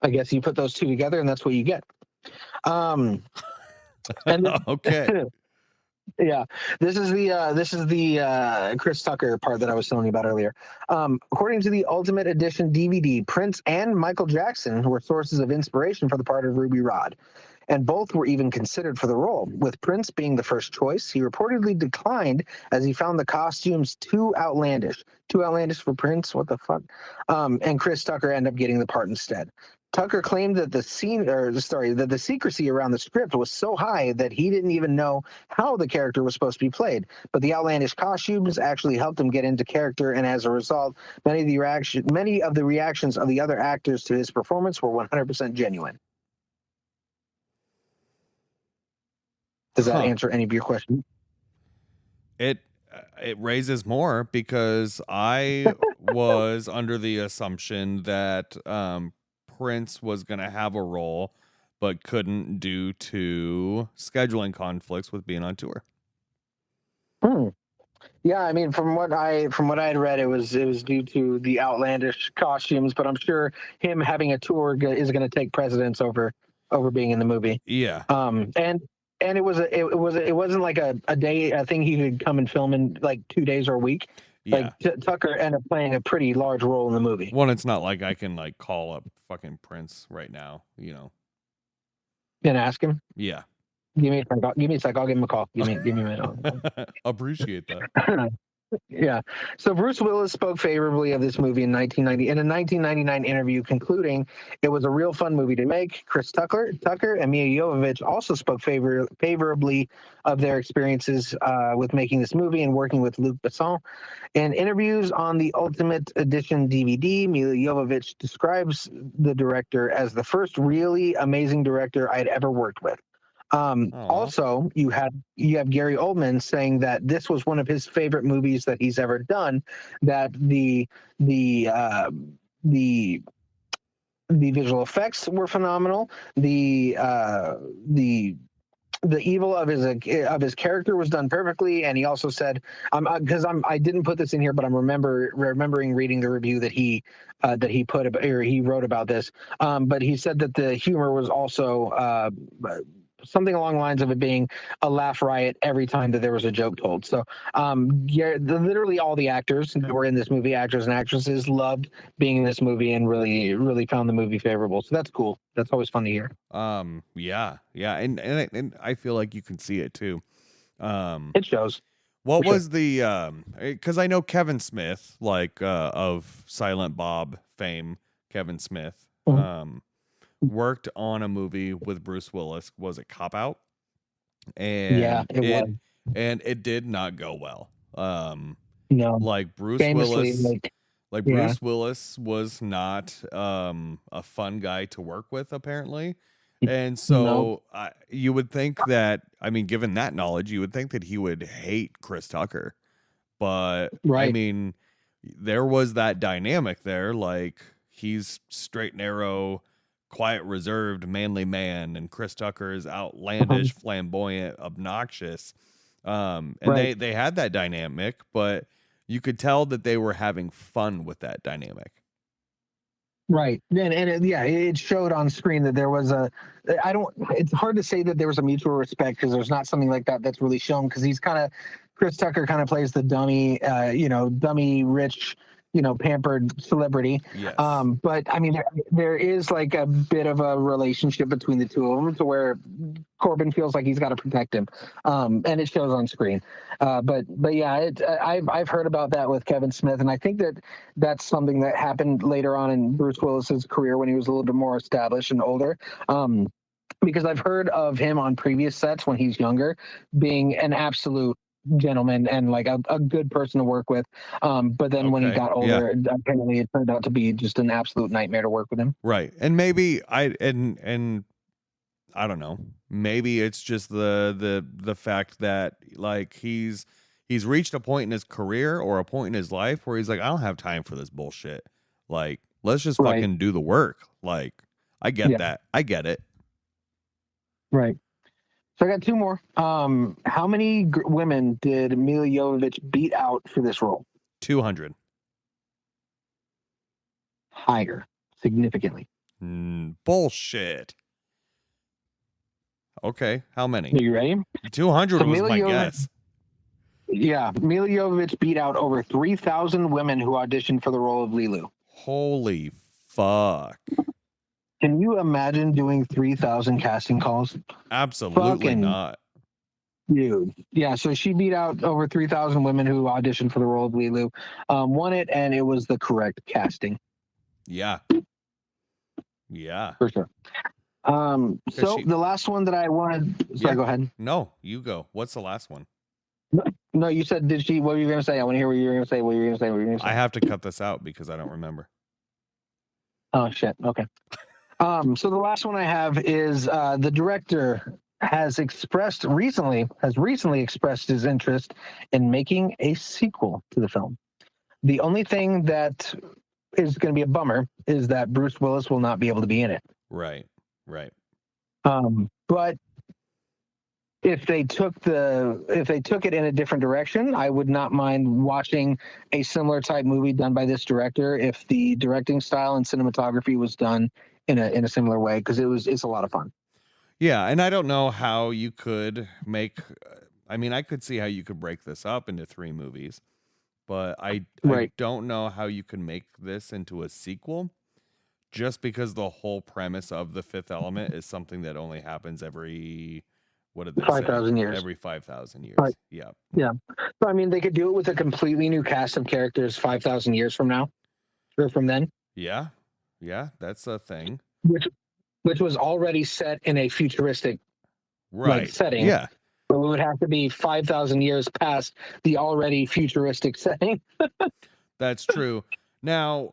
I guess you put those 2 together, and that's what you get. And
okay.
Yeah, this is the Chris Tucker part that I was telling you about earlier. According to the Ultimate Edition DVD, Prince and Michael Jackson were sources of inspiration for the part of Ruby Rhod, and both were even considered for the role, with Prince being the first choice. He reportedly declined as he found the costumes too outlandish for Prince. What the fuck? And Chris Tucker ended up getting the part instead. Tucker claimed that the secrecy around the script was so high that he didn't even know how the character was supposed to be played. But the outlandish costumes actually helped him get into character, and as a result, many of the reactions of the other actors to his performance were 100% genuine. Does that answer any of your questions?
It raises more, because I was under the assumption that Prince was going to have a role but couldn't due to scheduling conflicts with being on tour.
Yeah, I mean, from what I had read, it was due to the outlandish costumes, but I'm sure him having a tour is going to take precedence over being in the movie.
Yeah.
And it wasn't like a day a thing he could come and film in like 2 days or a week.
Yeah.
Like Tucker ended up playing a pretty large role in the movie.
One, it's not like I can like call up fucking Prince right now, you know.
And ask him.
Yeah.
Give me a sec. I'll give him a call. Give me a minute.
Appreciate that.
Yeah. So Bruce Willis spoke favorably of this movie in 1990 in a 1999 interview, concluding it was a real fun movie to make. Chris Tucker and Mia Jovovich also spoke favorably of their experiences with making this movie and working with Luc Besson. In interviews on the Ultimate Edition DVD, Mia Jovovich describes the director as the first really amazing director I'd ever worked with. Also, you have Gary Oldman saying that this was one of his favorite movies that he's ever done. That the visual effects were phenomenal. The evil of his character was done perfectly, and he also said, I didn't put this in here, but I'm remembering reading the review that he wrote about this. But he said that the humor was also something along the lines of it being a laugh riot every time that there was a joke told. So literally all the actors that were in this movie, actors and actresses, loved being in this movie and really, really found the movie favorable. So that's cool. That's always fun to hear.
Yeah. And I feel like you can see it too.
It shows.
What was the because I know Kevin Smith, like of Silent Bob fame, Kevin Smith.
Mm-hmm.
Worked on a movie with Bruce Willis. Was it Cop Out? And
yeah, it was.
And it did not go well.
No,
like Bruce
famously,
Willis, Bruce Willis was not a fun guy to work with, apparently. And so you would think that, I mean, given that knowledge, you would think that he would hate Chris Tucker. But I mean, there was that dynamic there. Like, he's straight and narrow, quiet, reserved, manly man, and Chris Tucker is outlandish, flamboyant, obnoxious. And they had that dynamic, but you could tell that they were having fun with that dynamic.
Right. And it showed on screen that there was it's hard to say that there was a mutual respect, because there's not something like that that's really shown, because Chris Tucker kind of plays the dummy, dummy rich, pampered celebrity.
Yes.
But I mean, there is like a bit of a relationship between the two of them, to where Korben feels like he's got to protect him, and it shows on screen. But yeah, I've heard about that with Kevin Smith, and I think that's something that happened later on in Bruce Willis's career when he was a little bit more established and older. Because I've heard of him on previous sets when he's younger being an absolute gentleman and like a good person to work with, but then when he got older, apparently it turned out to be just an absolute nightmare to work with him.
Right. And maybe I don't know, maybe it's just the fact that like he's reached a point in his career or a point in his life where he's like, I don't have time for this bullshit. Like, let's just fucking do the work. Like, I get that. I get it.
Right. So I got two more. How many women did Mila Jovovich beat out for this role?
200.
Higher, significantly.
Bullshit. Okay, how many?
Are you ready?
200 was my guess.
Yeah, Mila Jovovich beat out over 3,000 women who auditioned for the role of Leeloo.
Holy fuck.
Can you imagine doing 3,000 casting calls?
Absolutely not.
Dude. Yeah, so she beat out over 3,000 women who auditioned for the role of Leeloo, won it, and it was the correct casting.
Yeah. Yeah.
For sure. So the last one that I wanted... Sorry, go ahead.
No, you go. What's the last one?
No, you said, did she... What were you going to say? I want to hear what you were going to say. What were you going to say?
I have to cut this out because I don't remember.
Oh, shit. Okay. So the last one I have is the director has recently expressed his interest in making a sequel to the film. The only thing that is going to be a bummer is that Bruce Willis will not be able to be in it.
Right.
But if they took it in a different direction, I would not mind watching a similar type movie done by this director if the directing style and cinematography was done in a similar way, because it's a lot of fun.
Yeah, and I don't know how you could make. I mean, I could see how you could break this up into 3 movies, but I
Right.
don't know how you can make this into a sequel, just because the whole premise of The Fifth Element is something that only happens every, what did they say?
5,000 years.
Every 5,000 years.
Right.
Yeah.
Yeah. So I mean, they could do it with a completely new cast of characters 5,000 years from now, or from then.
Yeah. Yeah, that's a thing.
Which was already set in a futuristic
Right.
setting.
Yeah.
So it would have to be 5,000 years past the already futuristic setting.
That's true. Now,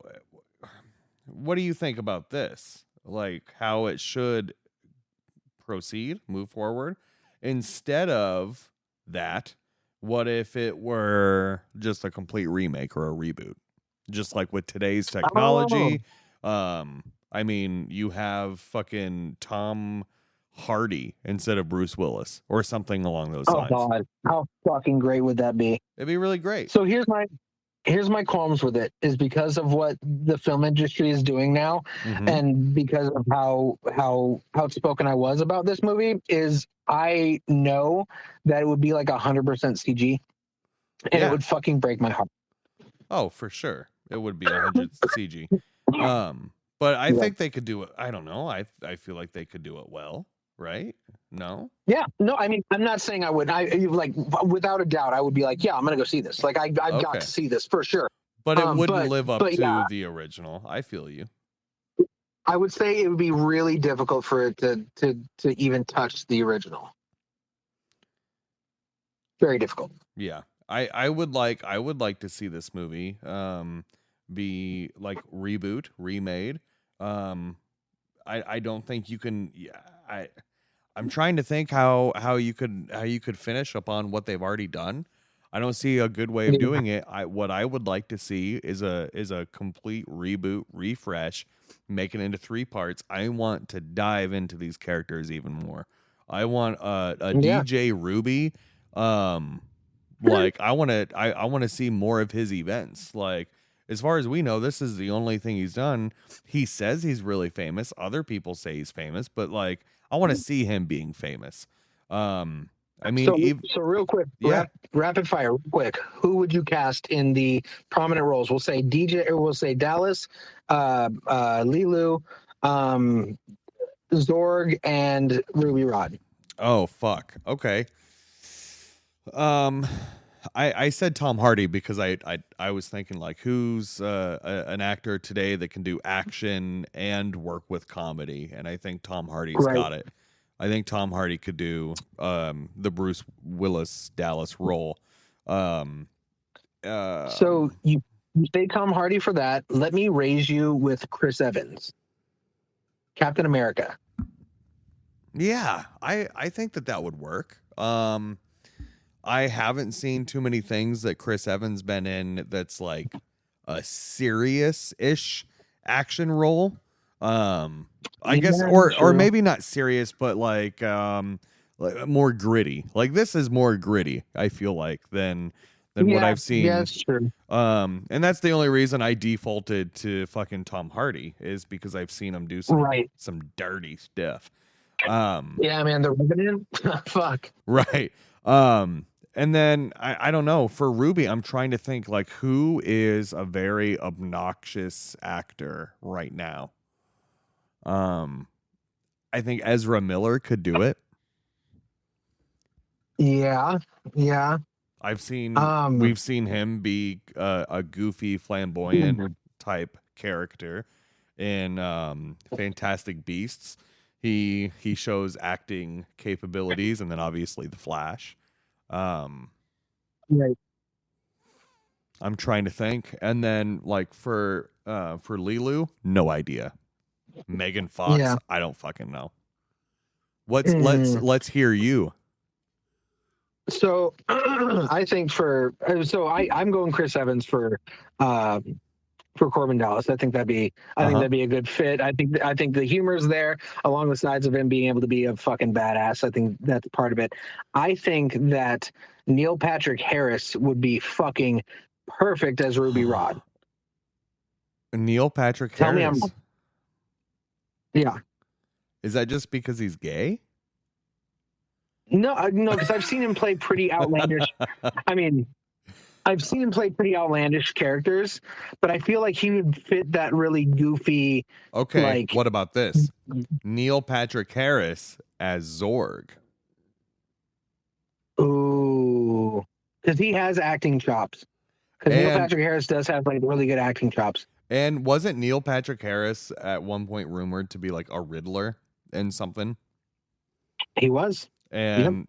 what do you think about this? Like how it should proceed, move forward? Instead of that, what if it were just a complete remake or a reboot? Just like with today's technology. I mean, you have fucking Tom Hardy instead of Bruce Willis or something along those lines.
Oh God, how fucking great would that be?
It'd be really great.
So here's my qualms with it, is because of what the film industry is doing now, and because of how outspoken I was about this movie, is I know that it would be like 100% CG, and it would fucking break my heart.
Oh, for sure, it would be 100 CG. But I think they could do it. I don't know. I feel like they could do it well, right? No.
Yeah, no. I mean, I'm not saying I would. I like, without a doubt, I would be like, yeah, I'm gonna go see this. Like, I've got to see this for sure.
But it wouldn't live up to the original. I feel you.
I would say it would be really difficult for it to even touch the original. Very difficult.
Yeah. I would like to see this movie be like reboot, remade. I don't think you can. I'm trying to think how you could finish upon what they've already done. I don't see a good way of doing it. What I would like to see is a complete reboot, refresh, make it into 3 parts. I want to dive into these characters even more. I want a DJ Ruby. Like I want to see more of his events. Like, as far as we know, this is the only thing he's done. He says he's really famous. Other people say he's famous, but like, I want to see him being famous. I mean,
so real quick, rapid fire, real quick. Who would you cast in the prominent roles? We'll say DJ, or we'll say Dallas, Leeloo, Zorg, and Ruby Rod.
Oh fuck. Okay. I said Tom Hardy because I was thinking, like, who's an actor today that can do action and work with comedy, and I think Tom Hardy's got it. I think Tom Hardy could do the Bruce Willis Dallas role.
So you say Tom Hardy for that. Let me raise you with Chris Evans, Captain America.
Yeah, I think that would work. I haven't seen too many things that Chris Evans been in that's like a serious-ish action role. I guess, or maybe not serious, but like more gritty. Like, this is more gritty, I feel like, than what I've seen.
Yeah, that's true.
And that's the only reason I defaulted to fucking Tom Hardy, is because I've seen him do some dirty stuff.
Yeah, man, the Revenant. Fuck.
Right. And then I don't know, for Ruby, I'm trying to think, like, who is a very obnoxious actor right now. I think Ezra Miller could do it.
Yeah.
We've seen him be a goofy, flamboyant type character in Fantastic Beasts. He shows acting capabilities, and then obviously The Flash.
Right.
I'm trying to think, and then like for Leeloo, no idea. Megan Fox, I don't fucking know. Let's hear you.
So I think I'm going Chris Evans for for Korben Dallas. I think that'd be a good fit. I think the humor's there along the sides of him being able to be a fucking badass. I think that's part of it. I think that Neil Patrick Harris would be fucking perfect as Ruby Rod.
Neil Patrick
Tell
Harris.
me yeah.
Is that just because he's gay?
No, because I've seen him play pretty outlandish. I mean, I've seen him play pretty outlandish characters, but I feel like he would fit that really goofy.
Okay,
like,
what about this? Neil Patrick Harris as Zorg.
Ooh, because he has acting chops. Because Neil Patrick Harris does have like really good acting chops.
And wasn't Neil Patrick Harris at one point rumored to be like a Riddler in something?
He was.
And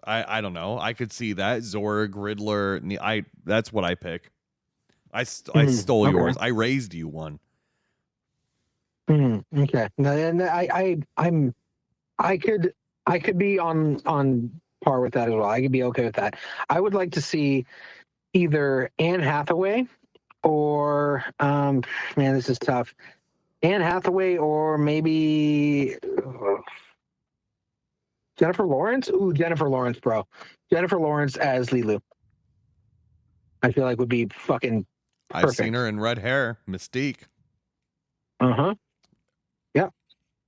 I don't know. I could see that Zorg, Riddler. That's what I pick. I stole yours. I raised you one.
Okay. And I could be on par with that as well. I could be okay with that. I would like to see either Anne Hathaway or man, this is tough. Anne Hathaway or maybe Jennifer Lawrence. Ooh, Jennifer Lawrence, bro. Jennifer Lawrence as Leeloo. I feel like would be fucking perfect.
I've seen her in red hair, Mystique.
Yeah,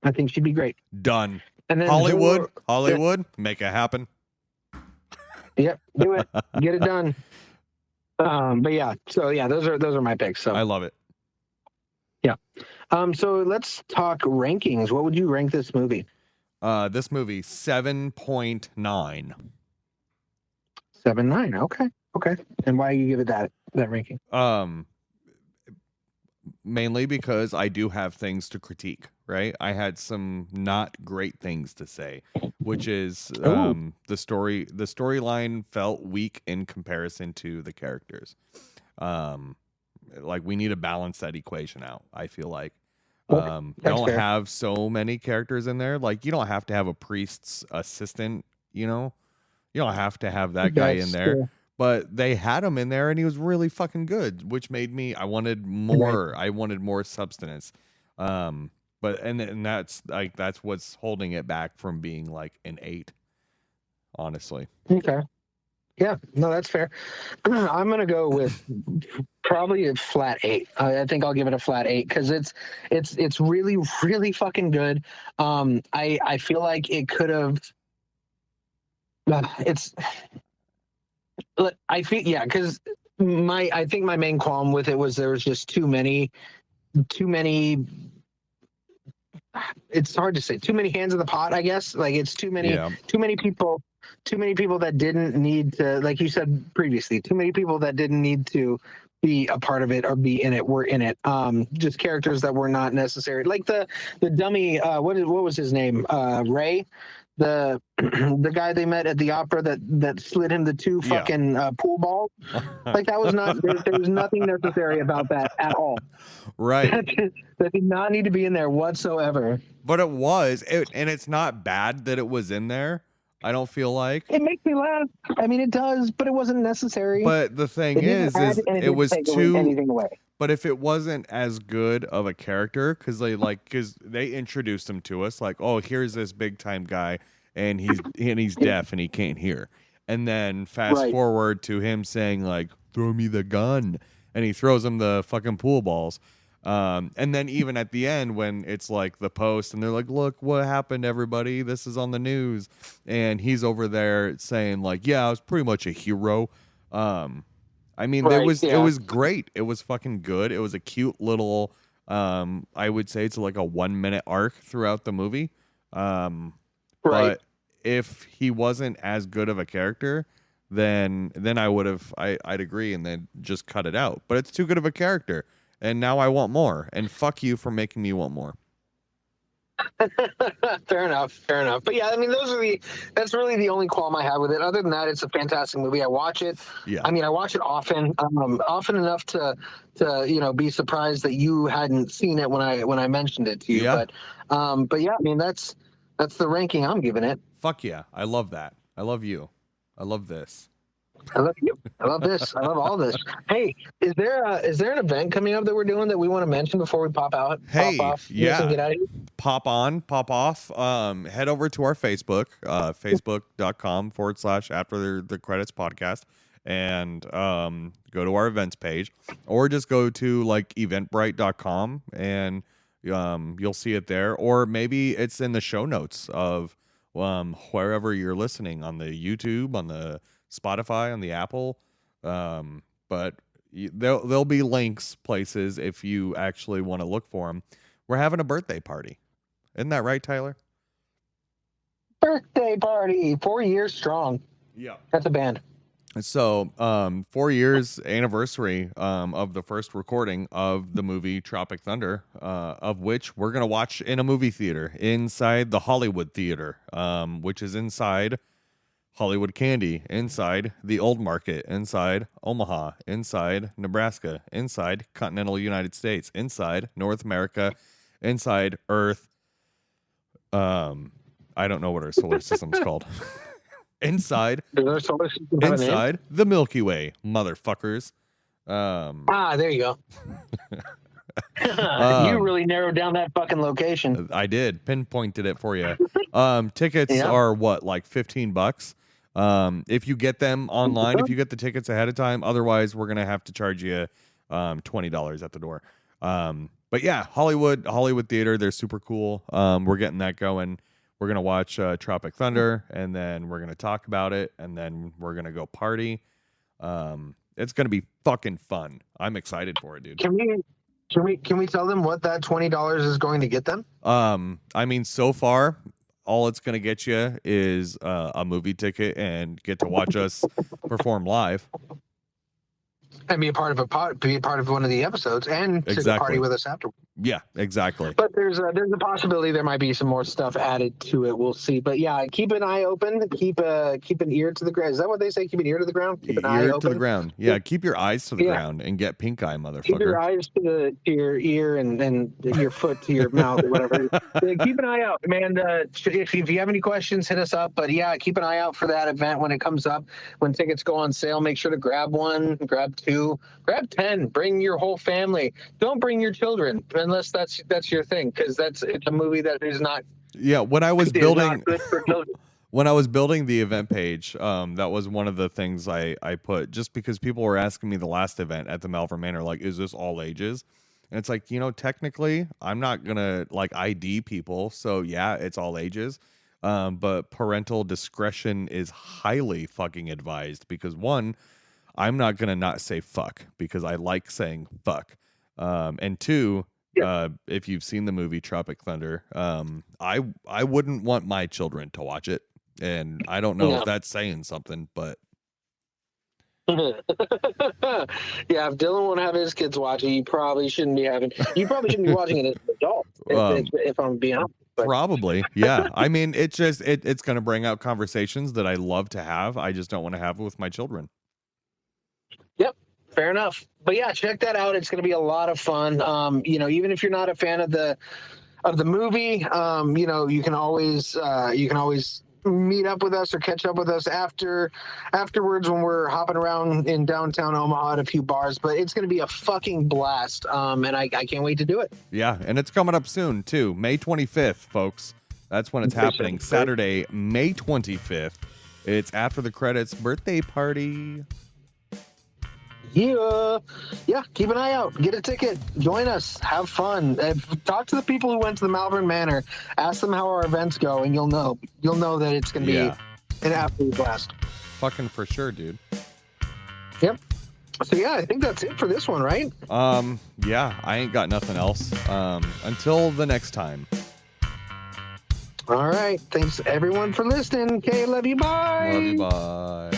I think she'd be great.
Done.
And then
Hollywood, make it happen.
Yep, do it. Get it done. But yeah, so yeah, those are my picks. So
I love it.
Yeah. So let's talk rankings. What would you rank this movie?
This movie 7.9.
7.9. Okay. And why you give it that ranking?
Mainly because I do have things to critique, right? I had some not great things to say, which is the storyline felt weak in comparison to the characters. Like we need to balance that equation out, I feel like. Don't have so many characters in there. Like you don't have to have a priest's assistant, you know? You don't have to have that guy in there. True. But they had him in there and he was really fucking good, which made me I wanted more. Right. I wanted more substance. And that's like that's what's holding it back from being like an 8, honestly.
Okay. Yeah, no, that's fair. I'm gonna go with probably a flat 8. I think I'll give it a flat 8 because it's really, really fucking good. I feel like it could have. Because I think my main qualm with it was there was just too many. It's hard to say. Too many hands in the pot, I guess. Like it's too many people. Too many people that didn't need to, like you said previously. Too many people that didn't need to be a part of it or be in it were in it. Just characters that were not necessary. Like the dummy. What was his name? Ray. The guy they met at the opera that slid him the 2 fucking pool balls. Like that was not there was nothing necessary about that at all.
Right.
That did not need to be in there whatsoever.
But it was, and it's not bad that it was in there. I don't feel like
it makes me laugh. I mean, it does, but it wasn't necessary.
But the thing is it was too. Anything away. But if it wasn't as good of a character, because they introduced him to us, like, oh, here's this big time guy, and he's deaf and he can't hear, and then fast forward to him saying like, throw me the gun, and he throws him the fucking pool balls. And then even at the end when it's like the post and they're like, look what happened, everybody, this is on the news, and he's over there saying like, yeah, I was pretty much a hero. I mean, it was great. It was fucking good. It was a cute little, I would say it's like a 1-minute arc throughout the movie. But if he wasn't as good of a character, then I would have, I'd agree and then just cut it out. But it's too good of a character. And now I want more. And fuck you for making me want more.
Fair enough. But yeah, I mean, that's really the only qualm I have with it. Other than that, it's a fantastic movie. I watch it. Yeah. I mean, I watch it often, often enough to be surprised that you hadn't seen it when I mentioned it to you. Yeah. But yeah, I mean, that's the ranking I'm giving it.
Fuck yeah. I love that. I love you. I love this.
I love you. I love this. I love all this. Hey, is there an event coming up that we're doing that we want to mention before we pop
Hey,
off?
yeah.
And get out of here?
Pop on, pop off. Head over to our Facebook, facebook.com/after the credits podcast, and go to our events page, or just go to like eventbrite.com and you'll see it there, or maybe it's in the show notes of wherever you're listening, on the YouTube, on the Spotify, on the Apple, but there'll be links places if you actually want to look for them. We're having a birthday party. Isn't that right, Tyler?
Birthday party, 4 years strong.
Yeah.
That's a band.
So 4 years anniversary of the first recording of the movie Tropic Thunder, of which we're going to watch in a movie theater inside the Hollywood Theater, which is inside Hollywood Candy, inside the Old Market, inside Omaha, inside Nebraska, inside continental United States, inside North America, inside Earth. I don't know what our solar system's called. Inside the Milky Way, motherfuckers.
There you go. You really narrowed down that fucking location.
I did, pinpointed it for you. Tickets are what, like $15? If you get them online, if you get the tickets ahead of time. Otherwise, we're gonna have to charge you $20 at the door. But yeah, Hollywood Theater, they're super cool. We're getting that going. We're gonna watch Tropic Thunder, and then we're gonna talk about it, and then we're gonna go party. It's gonna be fucking fun. I'm excited for it, dude.
Can we tell them what that $20 is going to get them?
I mean, so far, all it's gonna get you is a movie ticket and get to watch us perform live.
And be a part of one of the episodes, and to party with us afterwards.
Yeah, exactly.
But there's a possibility there might be some more stuff added to it. We'll see. But yeah, keep an eye open. Keep an ear to the ground. Is that what they say? Keep an ear to the ground. Keep an eye open to the
ground. Yeah, keep your eyes to the ground and get pink eye, motherfucker.
Keep your eyes to your ear and your foot to your mouth or whatever. Keep an eye out, man. If you have any questions, hit us up. But yeah, keep an eye out for that event when it comes up. When tickets go on sale, make sure to grab one, grab 2, grab 10. Bring your whole family. Don't bring your children unless that's your thing, because it's a movie that is not.
Yeah, when I was building the event page, that was one of the things I put, just because people were asking me the last event at the Malvern Manor, like, is this all ages? And it's like, technically I'm not gonna like ID people, so yeah, it's all ages. But parental discretion is highly fucking advised, because one, I'm not gonna not say fuck because I like saying fuck. And two, if you've seen the movie Tropic Thunder, I wouldn't want my children to watch it, and I don't know if that's saying something, but
yeah, if Dylan won't have his kids watch it, you probably shouldn't be watching it as an adult, if I'm being honest. But.
Probably, yeah. I mean, it's going to bring out conversations that I love to have. I just don't want to have it with my children.
Yep, fair enough. But yeah, check that out. It's going to be a lot of fun. Even if you're not a fan of the movie, you can always meet up with us or catch up with us afterwards when we're hopping around in downtown Omaha at a few bars. But it's going to be a fucking blast, and I can't wait to do it.
Yeah, and it's coming up soon too, May 25th, folks. That's when it's happening. Saturday, May 25th. It's after the credits birthday party.
Yeah, keep an eye out. Get a ticket. Join us. Have fun. Talk to the people who went to the Malvern Manor. Ask them how our events go, and you'll know that it's going to be an absolute blast.
Fucking for sure, dude.
Yep. So yeah, I think that's it for this one, right?
Yeah, I ain't got nothing else. Until the next time.
All right. Thanks everyone for listening. Okay, love you. Bye.
Love you. Bye.